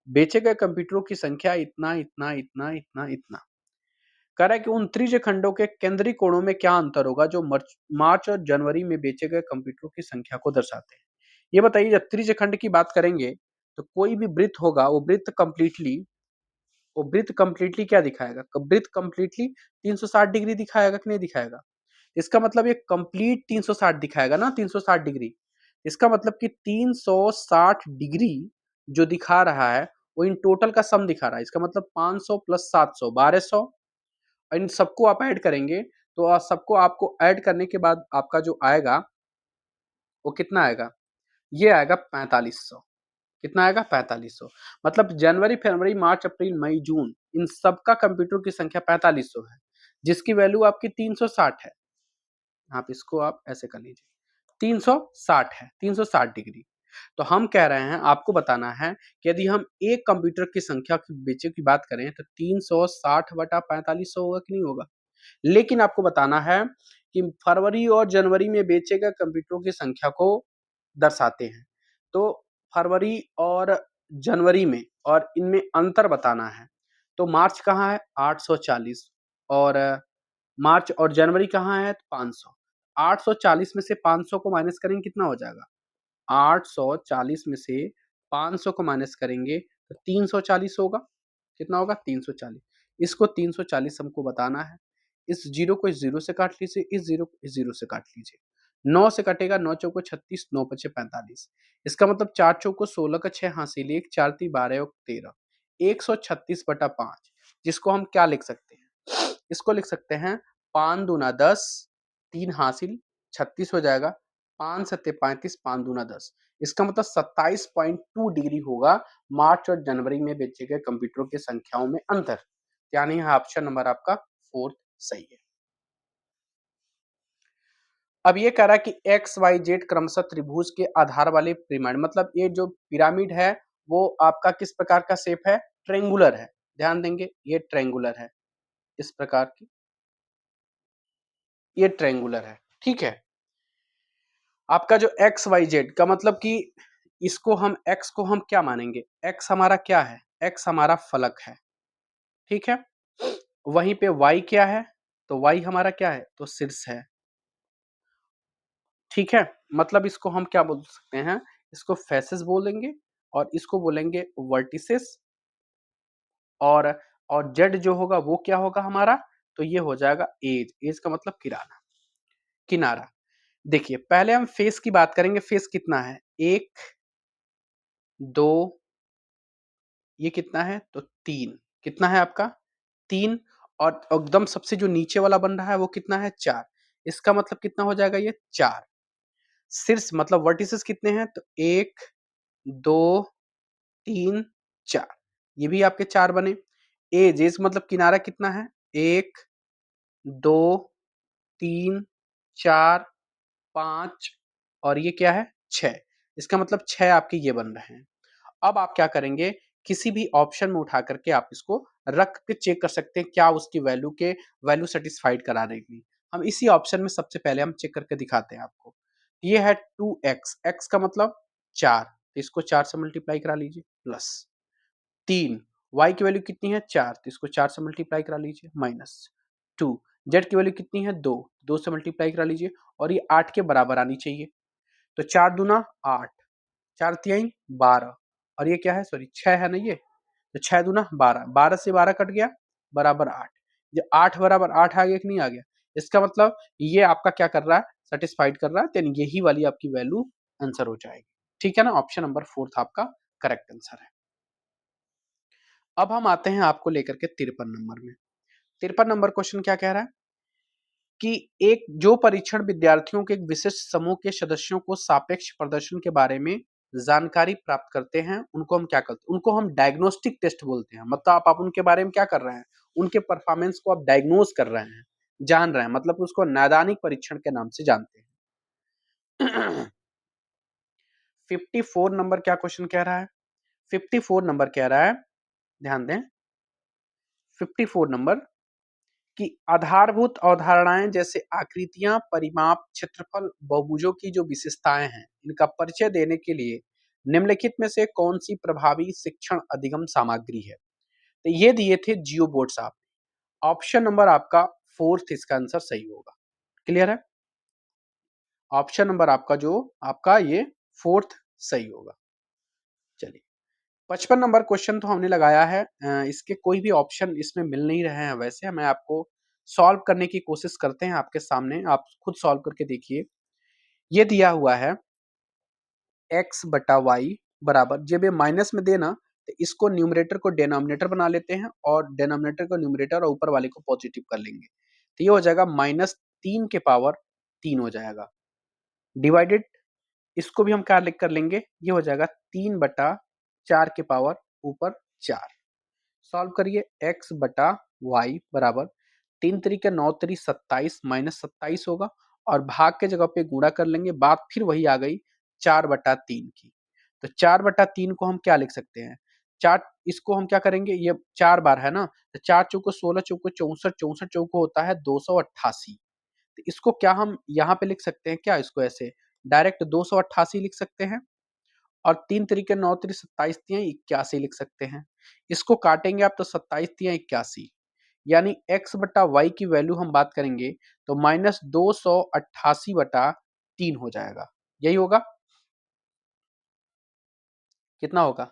बेचे गए कंप्यूटरों की संख्या इतना इतना इतना इतना इतना। कह रहा है कि उन त्रिज्य खंडों के केंद्रीय कोणों में क्या अंतर होगा जो मार्च और जनवरी में बेचे गए कंप्यूटरों की संख्या को दर्शाते हैं। ये बताइए जब त्रिज्य खंड की बात करेंगे तो कोई भी वृत्त होगा वो वृत्त कंप्लीटली क्या दिखाएगा? वृत्त कंप्लीटली 360 डिग्री दिखाएगा कि नहीं दिखाएगा? इसका मतलब ये कंप्लीट 360 दिखाएगा ना, 360 डिग्री। इसका मतलब कि 360 डिग्री जो दिखा रहा है वो इन टोटल का सम दिखा रहा है। इसका मतलब 500 प्लस 700 1200, इन सबको आप ऐड करेंगे तो सबको आपको ऐड करने के बाद आपका जो आएगा वो कितना आएगा? ये आएगा 4500। कितना आएगा? 4500। मतलब जनवरी फरवरी मार्च अप्रैल मई जून इन सबका कंप्यूटर की संख्या 4500 है, जिसकी वैल्यू आपकी 360 है। आप इसको आप ऐसे कर लीजिए, 360 है, 360 डिग्री। तो हम कह रहे हैं आपको बताना है कि यदि हम एक कंप्यूटर की संख्या की बेचे की बात करें तो 360 बटा 4500 होगा कि नहीं होगा? लेकिन आपको बताना है कि फरवरी और जनवरी में बेचे गए कंप्यूटरों की संख्या को दर्शाते हैं। तो फरवरी और जनवरी में और इनमें अंतर बताना है। तो मार्च कहाँ है? 840 और मार्च और जनवरी कहाँ है? 500। 840 में से 500 को माइनस करेंगे कितना हो जाएगा? 840 में से 500 को माइनस करेंगे तो 340 होगा। कितना होगा? 340। इसको 340 हमको बताना है। इस जीरो को इस जीरो से काट लीजिए, इस जीरो को इस जीरो से काट लीजिए। 9 से कटेगा, 9 चौको 36, 9 पचे 45। इसका मतलब 4 चौको 16 का 6 हासिल, 1 4 ती 12 और 13, 136/5, जिसको हम क्या लिख सकते हैं? इसको लिख सकते हैं 5 दूना 10, 3 हासिल 36 हो जाएगा, 5 सत्ते 35, 5 दूना 10। इसका मतलब 27.2 डिग्री होगा मार्च और जनवरी में बेचे गए कंप्यूटरों की संख्याओं में अंतर। यानी यहाँ ऑप्शन नंबर आपका फोर्थ सही है। अब ये कह रहा है कि एक्स वाई जेड क्रमशः त्रिभुज के आधार वाले पिरामिड, मतलब ये जो पिरामिड है वो आपका किस प्रकार का शेप है? ट्रेंगुलर है। ध्यान देंगे, ये ट्रेंगुलर है, इस प्रकार की ये ट्रेंगुलर है। ठीक है। आपका जो एक्स वाई जेड का मतलब कि इसको हम एक्स को हम क्या मानेंगे? एक्स हमारा क्या है? एक्स हमारा फलक है। ठीक है। वहीं पे वाई क्या है? तो वाई हमारा क्या है? तो शीर्ष है। ठीक है। मतलब इसको हम क्या बोल सकते हैं? इसको फेसेस बोलेंगे और इसको बोलेंगे वर्टिसेस। और जेड जो होगा वो क्या होगा हमारा? तो ये हो जाएगा एज। एज का मतलब किराना, किनारा। देखिए पहले हम फेस की बात करेंगे। फेस कितना है? 1 2, ये कितना है? तो 3। कितना है आपका? 3। और एकदम सबसे जो नीचे वाला बन रहा है वो कितना है? 4। इसका मतलब कितना हो जाएगा? ये 4। शीर्ष मतलब वर्टिसेस कितने हैं? तो 1 2 3 4, ये भी आपके 4 बने। एज, एज मतलब किनारा कितना है? 1 2 3 4 5 और ये क्या है? 6। इसका मतलब 6 आपके ये बन रहे हैं। अब आप क्या करेंगे? किसी भी ऑप्शन में उठा करके आप इसको रख के चेक कर सकते हैं क्या उसकी वैल्यू सेटिस्फाइड करा देगी। हम इसी ऑप्शन में सबसे पहले हम चेक करके दिखाते हैं आपको। ये है 2x, x का मतलब 4, तो इसको 4 से मल्टीप्लाई करा लीजिए, प्लस 3, y की वैल्यू कितनी है? 4, तो इसको 4 से मल्टीप्लाई करा लीजिए, माइनस 2, z की वैल्यू कितनी है? 2, 2 से मल्टीप्लाई करा लीजिए और ये 8 के बराबर आनी चाहिए। तो 4 दूना 8, 4 तिहाई 12 और ये क्या है? सॉरी 6 है ना ये, तो 6 दूना 12, 12 से 12 कट गया, बराबर 8। ये 8 बराबर 8 आ गया कि नहीं आ गया? इसका मतलब ये आपका क्या कर रहा है? सेटिस्फाइड कर रहा है, तो यही वाली आपकी वैल्यू आंसर हो जाएगी। ठीक है ना? ऑप्शन नंबर 4 आपका करेक्ट आंसर है। अब हम आते हैं आपको लेकर के 53 नंबर में। 53 नंबर क्वेश्चन क्या कह रहा है कि एक जो परीक्षण विद्यार्थियों के एक विशिष्ट समूह के सदस्यों को सापेक्ष प्रदर्शन के बारे में जानकारी प्राप्त करते हैं, उनको हम क्या करते हैं? उनको हम डायग्नोस्टिक टेस्ट बोलते हैं। मतलब आप उनके बारे में क्या कर रहे हैं? उनके परफॉर्मेंस को आप डायग्नोज कर रहे हैं, जान रहे हैं, मतलब उसको नैदानिक परीक्षण के नाम से जानते हैं। 54 नंबर क्या क्वेश्चन कह रहा है? 54 नंबर कह रहा है, ध्यान दें, 54 नंबर कि आधारभूत अवधारणाएं जैसे आकृतियां, परिमाप, क्षेत्रफल, बहुभुजों की जो विशेषताएं हैं, इनका परिचय देने के लिए निम्नलिखित में से कौन सी प्रभावी शिक्षण अधिगम सामग्री है? तो ये दिए थे जियो बोर्ड साहब। ऑप्शन नंबर आपका फोर्थ इसका आंसर सही होगा। क्लियर है? ऑप्शन नंबर आपका जो आपका ये फोर्थ सही होगा। चलिए 55 नंबर क्वेश्चन तो हमने लगाया है। इसके कोई भी ऑप्शन इसमें मिल नहीं रहे हैं। वैसे मैं आपको सॉल्व करने की कोशिश करते हैं आपके सामने, आप खुद सॉल्व करके देखिए। ये दिया हुआ है x बटा वाई बराबर, जब ये माइनस में देना तो इसको न्यूमरेटर को डिनोमिनेटर बना लेते हैं और डिनोमिनेटर को न्यूमरेटर और ऊपर वाले को पॉजिटिव कर लेंगे, तो ये हो जाएगा -3 के पावर 3 हो जाएगा, डिवाइडेड इसको भी हम क्या लिख कर लेंगे, ये हो जाएगा 3/4 के पावर ऊपर 4। सॉल्व करिए, x बटा वाई बराबर 3 तरीके 9 तरी 27 -27 होगा और भाग के जगह पे गुणा कर लेंगे। बात फिर वही आ गई 4/3 की। तो 4/3 को हम क्या लिख सकते हैं? चार, इसको हम क्या करेंगे, ये 4 बार है ना, तो 4 चौको 16, चौको 64, 64 चौको होता है 288। तो इसको क्या हम यहाँ पे लिख सकते हैं क्या? इसको ऐसे डायरेक्ट 288 लिख सकते हैं और 3 तरीके 9 तरी 27 तियां 81 लिख सकते हैं। इसको काटेंगे आप तो 27 तियां 81, यानी x बटा वाई की वैल्यू हम बात करेंगे तो -288/3 हो जाएगा। यही होगा। कितना होगा?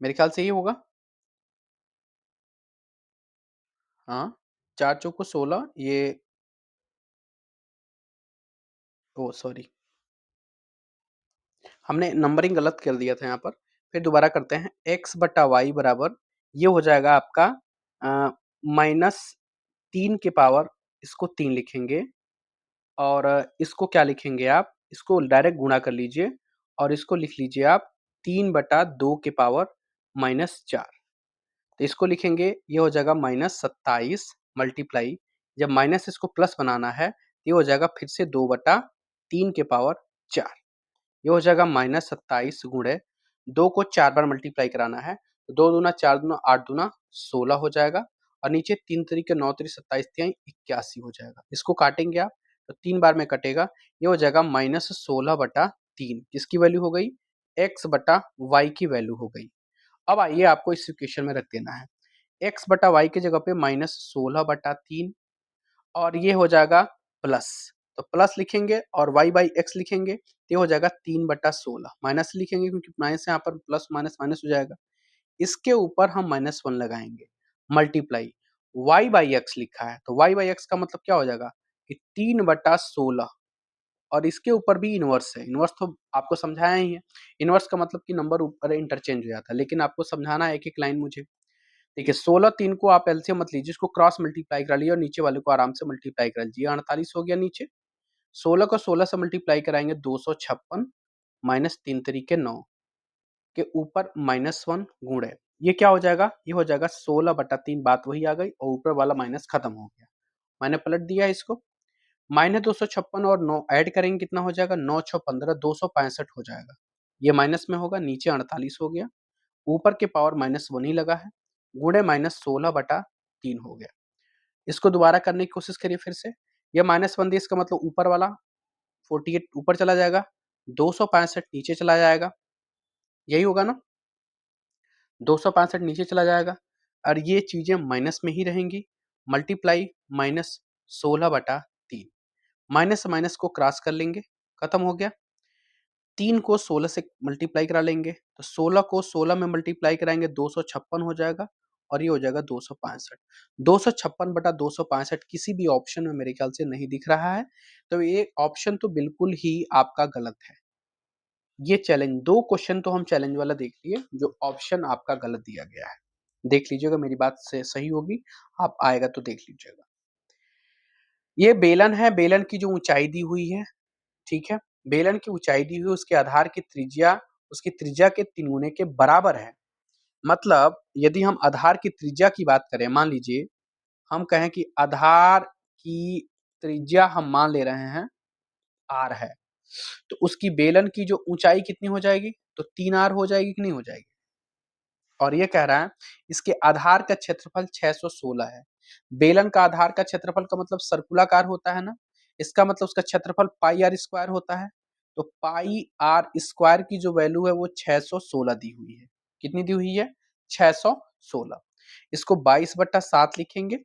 मेरे ख्याल से ये होगा। हाँ, 4 चौको 16 ये ओह सॉरी, हमने नंबरिंग गलत कर दिया था यहाँ पर। फिर दोबारा करते हैं, x बटा वाई बराबर ये हो जाएगा आपका माइनस 3 के पावर, इसको 3 लिखेंगे और इसको क्या लिखेंगे आप, इसको डायरेक्ट गुणा कर लीजिए और इसको लिख लीजिए आप 3 बटा 2 के पावर माइनस 4। तो इसको लिखेंगे, ये हो जाएगा माइनस 27 मल्टीप्लाई, जब माइनस इसको प्लस बनाना है, ये हो जाएगा फिर से 2 बटा 3 के पावर 4। ये हो जाएगा माइनस 27 गुणे 2 को 4 बार मल्टीप्लाई कराना है, तो 2 दूना 4 दूना 8 दूना 16 हो जाएगा और नीचे 3 तरीके 9 तरी 27 तिहाई 81 हो जाएगा। इसको काटेंगे आप तो 3 बार में कटेगा, ये हो जाएगा माइनस 16 बटा 3, किसकी वैल्यू हो गई, x बटा y की वैल्यू हो गई। अब आइए आपको इस इक्वेशन में रख देना है, x बटा वाई की जगह पे माइनस 16/3 और ये हो जाएगा प्लस, तो प्लस लिखेंगे और y बाई एक्स लिखेंगे, तो ये हो जाएगा 3/16, माइनस लिखेंगे क्योंकि माइनस यहाँ पर प्लस माइनस माइनस हो जाएगा। इसके ऊपर हम -1 लगाएंगे, मल्टीप्लाई y बाई एक्स लिखा है, तो y बाई एक्स का मतलब क्या हो जाएगा कि 3/16 और इसके ऊपर भी इनवर्स है। इनवर्स तो आपको समझाया ही है, इनवर्स का मतलब कि नंबर ऊपर इंटरचेंज हो जाता है, लेकिन आपको समझाना है एक-एक लाइन मुझे। देखिए 16 3 को आप एलसीएम मत लीजिए, इसको क्रॉस मल्टीप्लाई करा लीजिए और नीचे वाले को आराम से मल्टीप्लाई करा लीजिए, 48 हो गया नीचे। 16 को 16 से मल्टीप्लाई कराएंगे 256 माइनस 3 तरीके 9 के ऊपर -1 गुणे, ये क्या हो जाएगा, ये हो जाएगा 16/3, बात वही आ गई और ऊपर वाला माइनस खत्म हो गया। मैंने पलट दिया इसको, माइनस 256 और 9 ऐड करेंगे कितना हो जाएगा, 9 6 15 265 हो जाएगा। ये माइनस में होगा, नीचे 48 हो गया, ऊपर के पावर -1 ही लगा है, गुणे -16/3 हो गया। इसको दोबारा करने की कोशिश करिए फिर से, ये -1 दिया, इसका मतलब ऊपर वाला 48 ऊपर चला जाएगा, 265 नीचे चला जाएगा, यही होगा ना, 265 नीचे चला जाएगा और ये चीजें माइनस में ही रहेंगी, मल्टीप्लाई -16/3, माइनस से माइनस को क्रॉस कर लेंगे, खत्म हो गया। 3 को 16 से मल्टीप्लाई करा लेंगे, तो 16 को 16 में मल्टीप्लाई कराएंगे 256 हो जाएगा और ये हो जाएगा 265। 256/265 किसी भी ऑप्शन में मेरे ख्याल से नहीं दिख रहा है, तो ये ऑप्शन तो बिल्कुल ही आपका गलत है। ये चैलेंज 2 क्वेश्चन तो हम चैलेंज वाला देख लिए, जो ऑप्शन आपका गलत दिया गया है। देख लीजिएगा, मेरी बात से सही होगी, आप आएगा तो देख लीजिएगा। ये बेलन है, बेलन की जो ऊंचाई दी हुई है, ठीक है, बेलन की ऊंचाई दी हुई, उसके आधार की त्रिज्या उसकी त्रिज्या के 3 गुने के बराबर है। मतलब यदि हम आधार की त्रिज्या की बात करें, मान लीजिए हम कहें कि आधार की त्रिज्या हम मान ले रहे हैं r है, तो उसकी बेलन की जो ऊंचाई कितनी हो जाएगी, तो 3r हो जाएगी कि नहीं हो जाएगी। और ये कह रहा है इसके आधार का क्षेत्रफल 616 है। बेलन का आधार का क्षेत्रफल का मतलब सर्कुलाकार होता है ना, इसका मतलब उसका क्षेत्रफल पाई आर स्क्वायर होता है, तो पाई आर स्क्वायर की जो वैल्यू है वो 616 दी हुई है। कितनी दी हुई है, 616। इसको 22/7 लिखेंगे,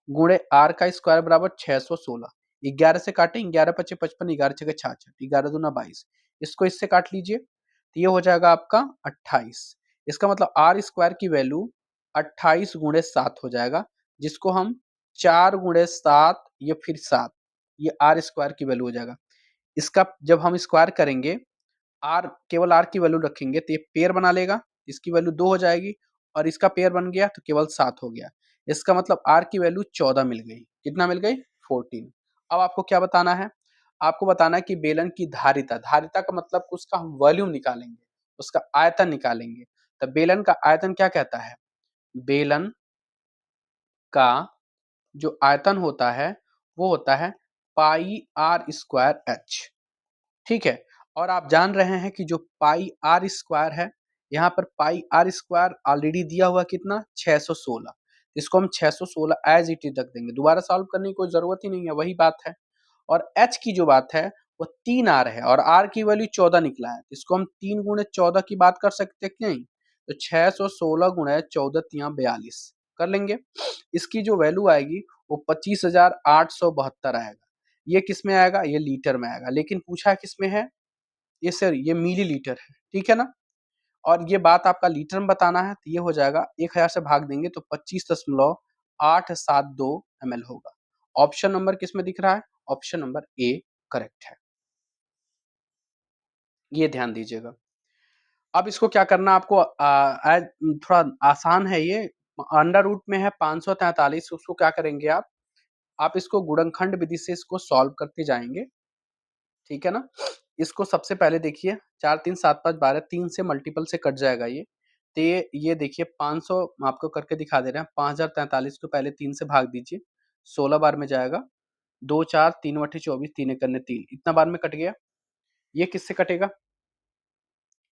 गुणे आर का स्क्वायर बराबर 616, 11 से काटे, 11 पचे 55, 11 छके 66, 11 दूना 22, इसको इससे काट लीजिए, तो ये हो जाएगा आपका 28। इसका मतलब आर स्क्वायर की वैल्यू 28 गुणे 7 हो जाएगा, जिसको हम 4 गुणे 7 या फिर 7, ये आर स्क्वायर की वैल्यू हो जाएगा। इसका जब हम स्क्वायर करेंगे, आर केवल आर की वैल्यू रखेंगे तो ये पेयर बना लेगा, इसकी वैल्यू 2 हो जाएगी और इसका पेयर बन गया तो केवल 7 हो गया। इसका मतलब आर की वैल्यू 14 मिल गई, कितना मिल गई, 14। अब आपको क्या बताना है, आपको बताना है कि बेलन की धारिता, धारिता का मतलब उसका हम वॉल्यूम निकालेंगे, उसका आयतन निकालेंगे। तो बेलन का आयतन क्या कहता है, बेलन का जो आयतन होता है वो होता है पाई आर स्क्वायर एच, ठीक है। और आप जान रहे हैं कि जो पाई आर स्क्वायर है, यहाँ पर पाई आर स्क्वायर ऑलरेडी दिया हुआ कितना, 616, इसको हम 616 एज इट इज रख देंगे, दोबारा सॉल्व करने की कोई जरूरत ही नहीं है, वही बात है। और एच की जो बात है वो 3r है और r की वैल्यू 14 निकला है, इसको हम 3 गुणे 14 की बात कर सकते हैं कि नहीं, तो 616 गुणे 14 तिया 42 कर लेंगे। इसकी जो वैल्यू आएगी वो 25,872 आएगा। ये किस में आएगा, ये लीटर में आएगा, लेकिन पूछा किस में है, ये सर ये मिलीलीटर है, ठीक है ना। और ये बात आपका लीटर में बताना है तो ये हो जाएगा 1000 से भाग देंगे तो 25.872 ml होगा। ऑप्शन नंबर किसमें दिख रहा है? ऑप्शन नंबर ए करेक्ट है। ये ध्यान दीजिएगा। अब इसको क्या करना आपको थोड़ा आसान है ये। अंडर रूट में है 543, उसको क्या करेंगे आप इसको गुणनखंड विधि से इसको सॉल्व करते जाएंगे, ठीक है ना। इसको सबसे पहले देखिए 4 3 7 5 12 3 से मल्टीपल से कट जाएगा ये। तो ये देखिए 500 आपको करके दिखा दे रहे हैं। 5043 को पहले 3 से भाग दीजिए, 16 बार में जाएगा। 2 4 3 बटे 24, 3 एकड़ 3, इतना बार में कट गया। ये किससे कटेगा?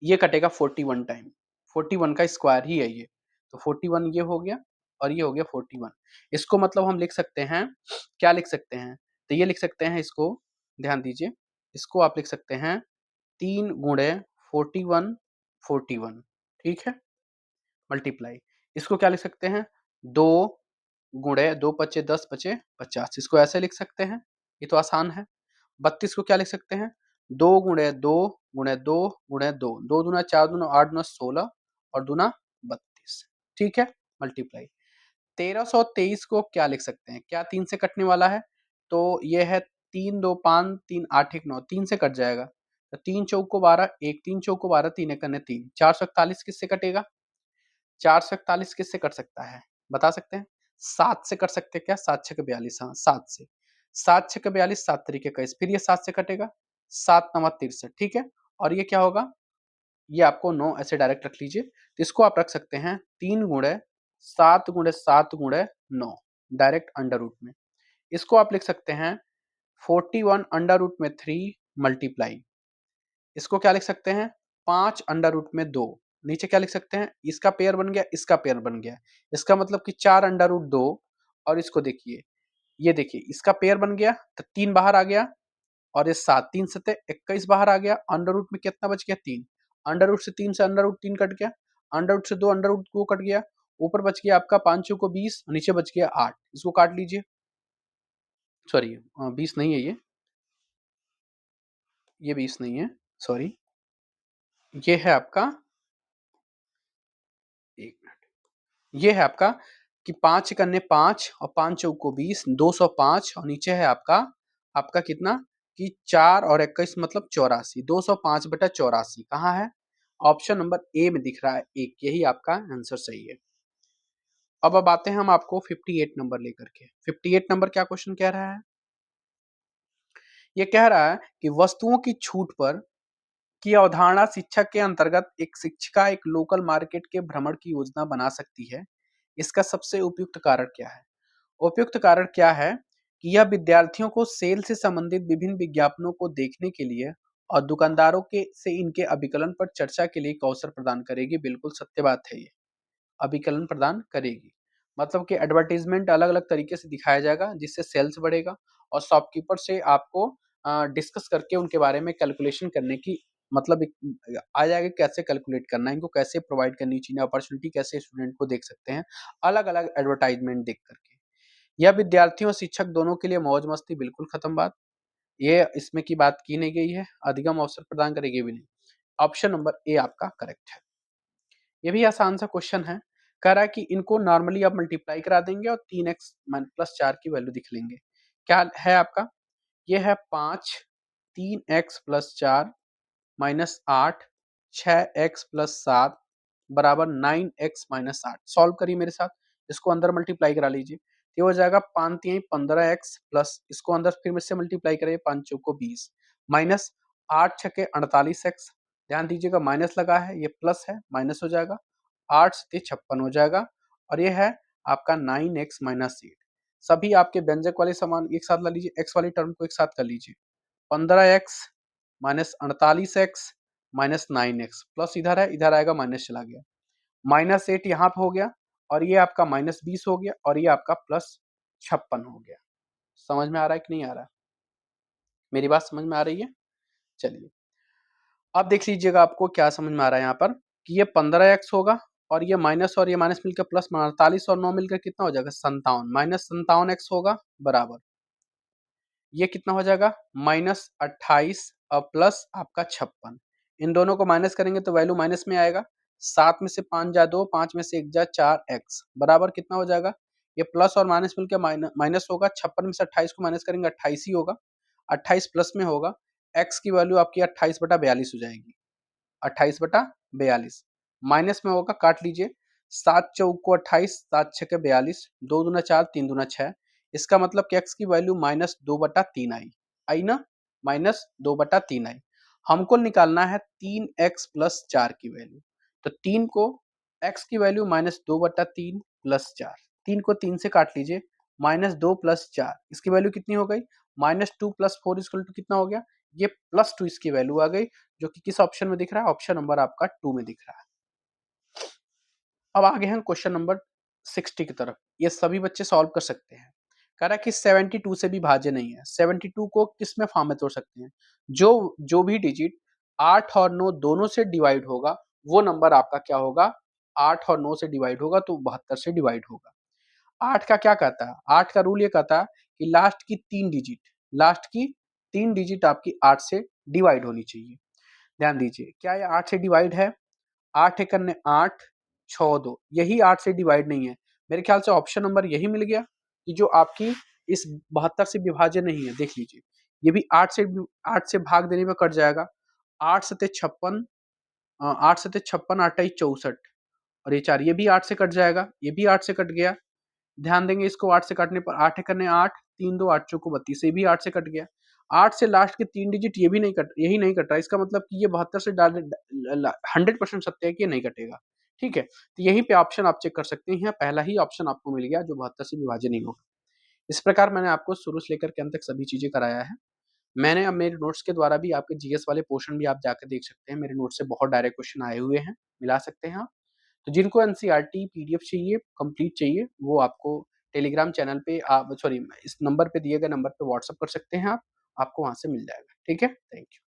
ये कटेगा 41 टाइम। 41 का स्क्वायर ही है ये, तो 41 ये हो गया और ये हो गया 41। इसको मतलब हम लिख सकते हैं, क्या लिख सकते हैं? तो ये लिख सकते हैं इसको, ध्यान दीजिए, इसको आप लिख सकते हैं 3 गुणे 41 41, ठीक है, मल्टीप्लाई। इसको क्या लिख सकते हैं? 2 गुणे 2 पचे 10 पचे 50, इसको ऐसे लिख सकते हैं, ये तो आसान है। 32 को क्या लिख सकते हैं? 2 गुणे 2 गुणे 2 गुणे 2, 2 दूना 4 दूना 8 दूना 16 और दूना 32, ठीक है, मल्टीप्लाई। 1323 को क्या लिख सकते हैं? क्या 3 से कटने वाला है? तो ये है 3 2 5 3 8 1 9, 3 से कट जाएगा। तो 3 चौको 12, 1 3 चौको 12, 3 एकम 3, 441 किससे कटेगा? 441 किससे कट सकता है? बता सकते हैं? 7 से कट सकते हैं क्या? 7 छक 42, हाँ 7 से। 7 छक 42, 7 तरीके का, फिर ये 7 से कटेगा, 7 नवा 63, ठीक है। और ये क्या होगा? ये आपको 9 ऐसे डायरेक्ट रख लीजिए। तो इसको आप रख सकते हैं 3 गुणे 7 गुणे 7 गुणे 9, डायरेक्ट अंडर रूट में। इसको आप लिख सकते हैं 41 अंडर रूट में 3 मल्टीप्लाई। इसको क्या लिख सकते हैं? 5 अंडर रूट में 2। नीचे क्या लिख सकते हैं? इसका पेयर बन गया, इसका पेयर बन गया। इसका मतलब कि 4 अंडर रूट 2। और इसको देखिए, ये देखिए इसका पेयर बन गया तो 3 बाहर आ गया, और ये 7 3 सते 21 बाहर आ गया। अंडर रूट में कितना बच गया? 3। अंडर रूट से 3 से अंडर रूट 3 कट गया। अंडर रूट से 2 अंडर रूट 2 कट गया। ऊपर बच गया आपका 5 चौको 20, नीचे बच गया 8। इसको काट लीजिए। सॉरी 20 नहीं है ये 20 नहीं है, सॉरी। ये है आपका, एक मिनट, ये है आपका कि 5 कन्ने 5 और 5 चौको 20, 205। और नीचे है आपका आपका कितना कि 4 और 21 मतलब 84, 205/84 कहाँ है? ऑप्शन नंबर ए में दिख रहा है एक, यही आपका आंसर सही है। अब आते हैं हम आपको 58 नंबर लेकर के। 58 नंबर क्या क्वेश्चन कह रहा है? ये कह रहा है कि वस्तुओं की छूट पर की अवधारणा शिक्षा के अंतर्गत एक शिक्षिका एक लोकल मार्केट के भ्रमण की योजना बना सकती है। इसका सबसे उपयुक्त कारण क्या है? उपयुक्त कारण क्या है कि यह विद्यार्थियों को सेल से संबंधित विभिन्न विज्ञापनों को देखने के लिए और दुकानदारों के से इनके अभिकलन पर चर्चा के लिए एक अवसर प्रदान करेगी। बिल्कुल सत्य बात है ये, अभिकलन प्रदान करेगी। मतलब कि एडवर्टाइजमेंट अलग अलग तरीके से दिखाया जाएगा जिससे सेल्स बढ़ेगा, और शॉपकीपर से आपको डिस्कस करके उनके बारे में कैलकुलेशन करने की, मतलब आ जाएगा कैसे कैलकुलेट करना है, इनको कैसे प्रोवाइड करनी चाहिए, अपॉर्चुनिटी कैसे स्टूडेंट को देख सकते हैं अलग अलग एडवर्टाइजमेंट देख करके। यह विद्यार्थियों और शिक्षक दोनों के लिए मौज मस्ती, बिल्कुल खत्म बात, ये इसमें की बात की नहीं गई है। अधिगम अवसर प्रदान करेगी भी नहीं। ऑप्शन नंबर ए आपका करेक्ट है। ये भी आसान सा क्वेश्चन है। कह रहा है कि इनको नॉर्मली आप मल्टीप्लाई करा देंगे और 3x प्लस 4 की वैल्यू दिख लेंगे। क्या है आपका? ये है 5 3x plus 4 minus 8 6x plus 7 बराबर 9x-8। सॉल्व करिए मेरे साथ, इसको अंदर मल्टीप्लाई करा लीजिए। ये हो जाएगा 5 3 15x प्लस, इसको अंदर फिर से मल्टीप्लाई करिए, 5 चौको 20 माइनस 8 छके 48x। ध्यान दीजिएगा माइनस लगा है, ये प्लस है, माइनस हो जाएगा। 8 सते 56 हो जाएगा, और ये है आपका 9x-8। सभी आपके व्यंजक वाले समान एक साथ ला लीजिए, x वाली टर्म को एक साथ कर लीजिए। 15x minus 48x minus 9x plus इधर है, इधर आएगा माइनस चला गया, -8 यहाँ पे हो गया, और ये आपका -20 हो गया, और ये आपका +56 हो गया। समझ में आ रहा है कि नहीं आ रहा है? मेरी बात समझ में आ रही है? चलिए, अब देख लीजिएगा आपको क्या समझ में आ रहा है यहाँ पर, कि ये 15x होगा, और ये माइनस मिलकर प्लस 48 और 9 मिलकर कितना हो जाएगा? 57, -57x होगा बराबर, ये कितना हो जाएगा? -28 और प्लस आपका 56। इन दोनों को माइनस करेंगे तो वैल्यू माइनस में आएगा, 7 में से 5 जा 2, 5 में से 1 जा 4x बराबर कितना हो जाएगा? ये प्लस और माइनस मिलके माइनस होगा, 56 में से 28 को माइनस करेंगे 28 ही होगा, 28 प्लस में होगा, x की वैल्यू आपकी 28/42 हो जाएगी, 28/42 माइनस में होगा, काट लीजिए, 7 चौक को 28, 7 छके 42, 2 दूना 4, 3 दूना 6, इसका मतलब कि x की वैल्यू -2/3 आई ना, -2/3 आई। हमको निकालना है 3x प्लस 4 की वैल्यू, तो 3 को x की वैल्यू -2/3 प्लस 4, 3 को 3 से काट लीजिए, -2 प्लस 4 इसकी वैल्यू कितनी हो गई? -2 प्लस 4 इक्वल टू कितना हो गया? ये +2 इसकी वैल्यू आ गई, जो कि किस ऑप्शन में दिख रहा है? ऑप्शन नंबर आपका 2 में दिख रहा है। अब आगे हैं क्वेश्चन नंबर 60 की तरफ। ये सभी बच्चे सॉल्व कर सकते हैं। कह रहा है कि 72 से भी भाज्य नहीं है। 72 को किस में फॉर्म में तोड़ सकते हैं? जो जो भी डिजिट 8 और 9 दोनों से डिवाइड होगा, वो नंबर आपका क्या होगा? 8 और 9 से डिवाइड होगा तो 72 से डिवाइड होगा। 8 का क्या कहता है? 8 का रूल ये कहता है कि लास्ट की 3 डिजिट आपकी 8 से डिवाइड होनी चाहिए। ध्यान दीजिए, क्या ये 8 से डिवाइड है? 8 एकम ने 8, 6 2 यही 8 से डिवाइड नहीं है। मेरे ख्याल से ऑप्शन नंबर यही मिल गया कि जो आपकी इस 72 से विभाज्य नहीं है। देख लीजिए, ये भी 8 से भाग देने में कट जाएगा। 8 सते 56, 8 सते 56, 8 आई 64 और ये 4, ये भी 8 से कट जाएगा, ये भी 8 से कट गया। ध्यान देंगे इसको, 8 से काटने पर 8 एकम ने 8, 3 2 8 चौको 32, ये भी 8 से कट गया। 8 से लास्ट के 3 डिजिट यही नहीं कट रहा। इसका मतलब कि ये 72 से डायरेक्ट 100% सत्य है कि ये नहीं कटेगा। ठीक है? तो यहीं पे ऑप्शन आप चेक कर सकते हैं, पहला ही ऑप्शन आपको मिल गया जो 72 से विभाज्य नहीं होगा। इस प्रकार मैंने आपको शुरू से लेकर के अंत तक सभी चीज़ें कराया है। मैंने अब मेरे नोट्स के द्वारा भी आपके जीएस वाले पोर्शन भी आप जाकर देख सकते हैं। मेरे नोट्स से बहुत डायरेक्ट क्वेश्चन आए हुए हैं, मिला सकते हैं आप। तो जिनको एनसीईआरटी पीडीएफ चाहिए, कंप्लीट चाहिए, वो आपको टेलीग्राम चैनल पे आप सॉरी इस नंबर पे दिए गए नंबर पे व्हाट्सएप कर सकते हैं आप, आपको वहाँ से मिल जाएगा। ठीक है? Thank you.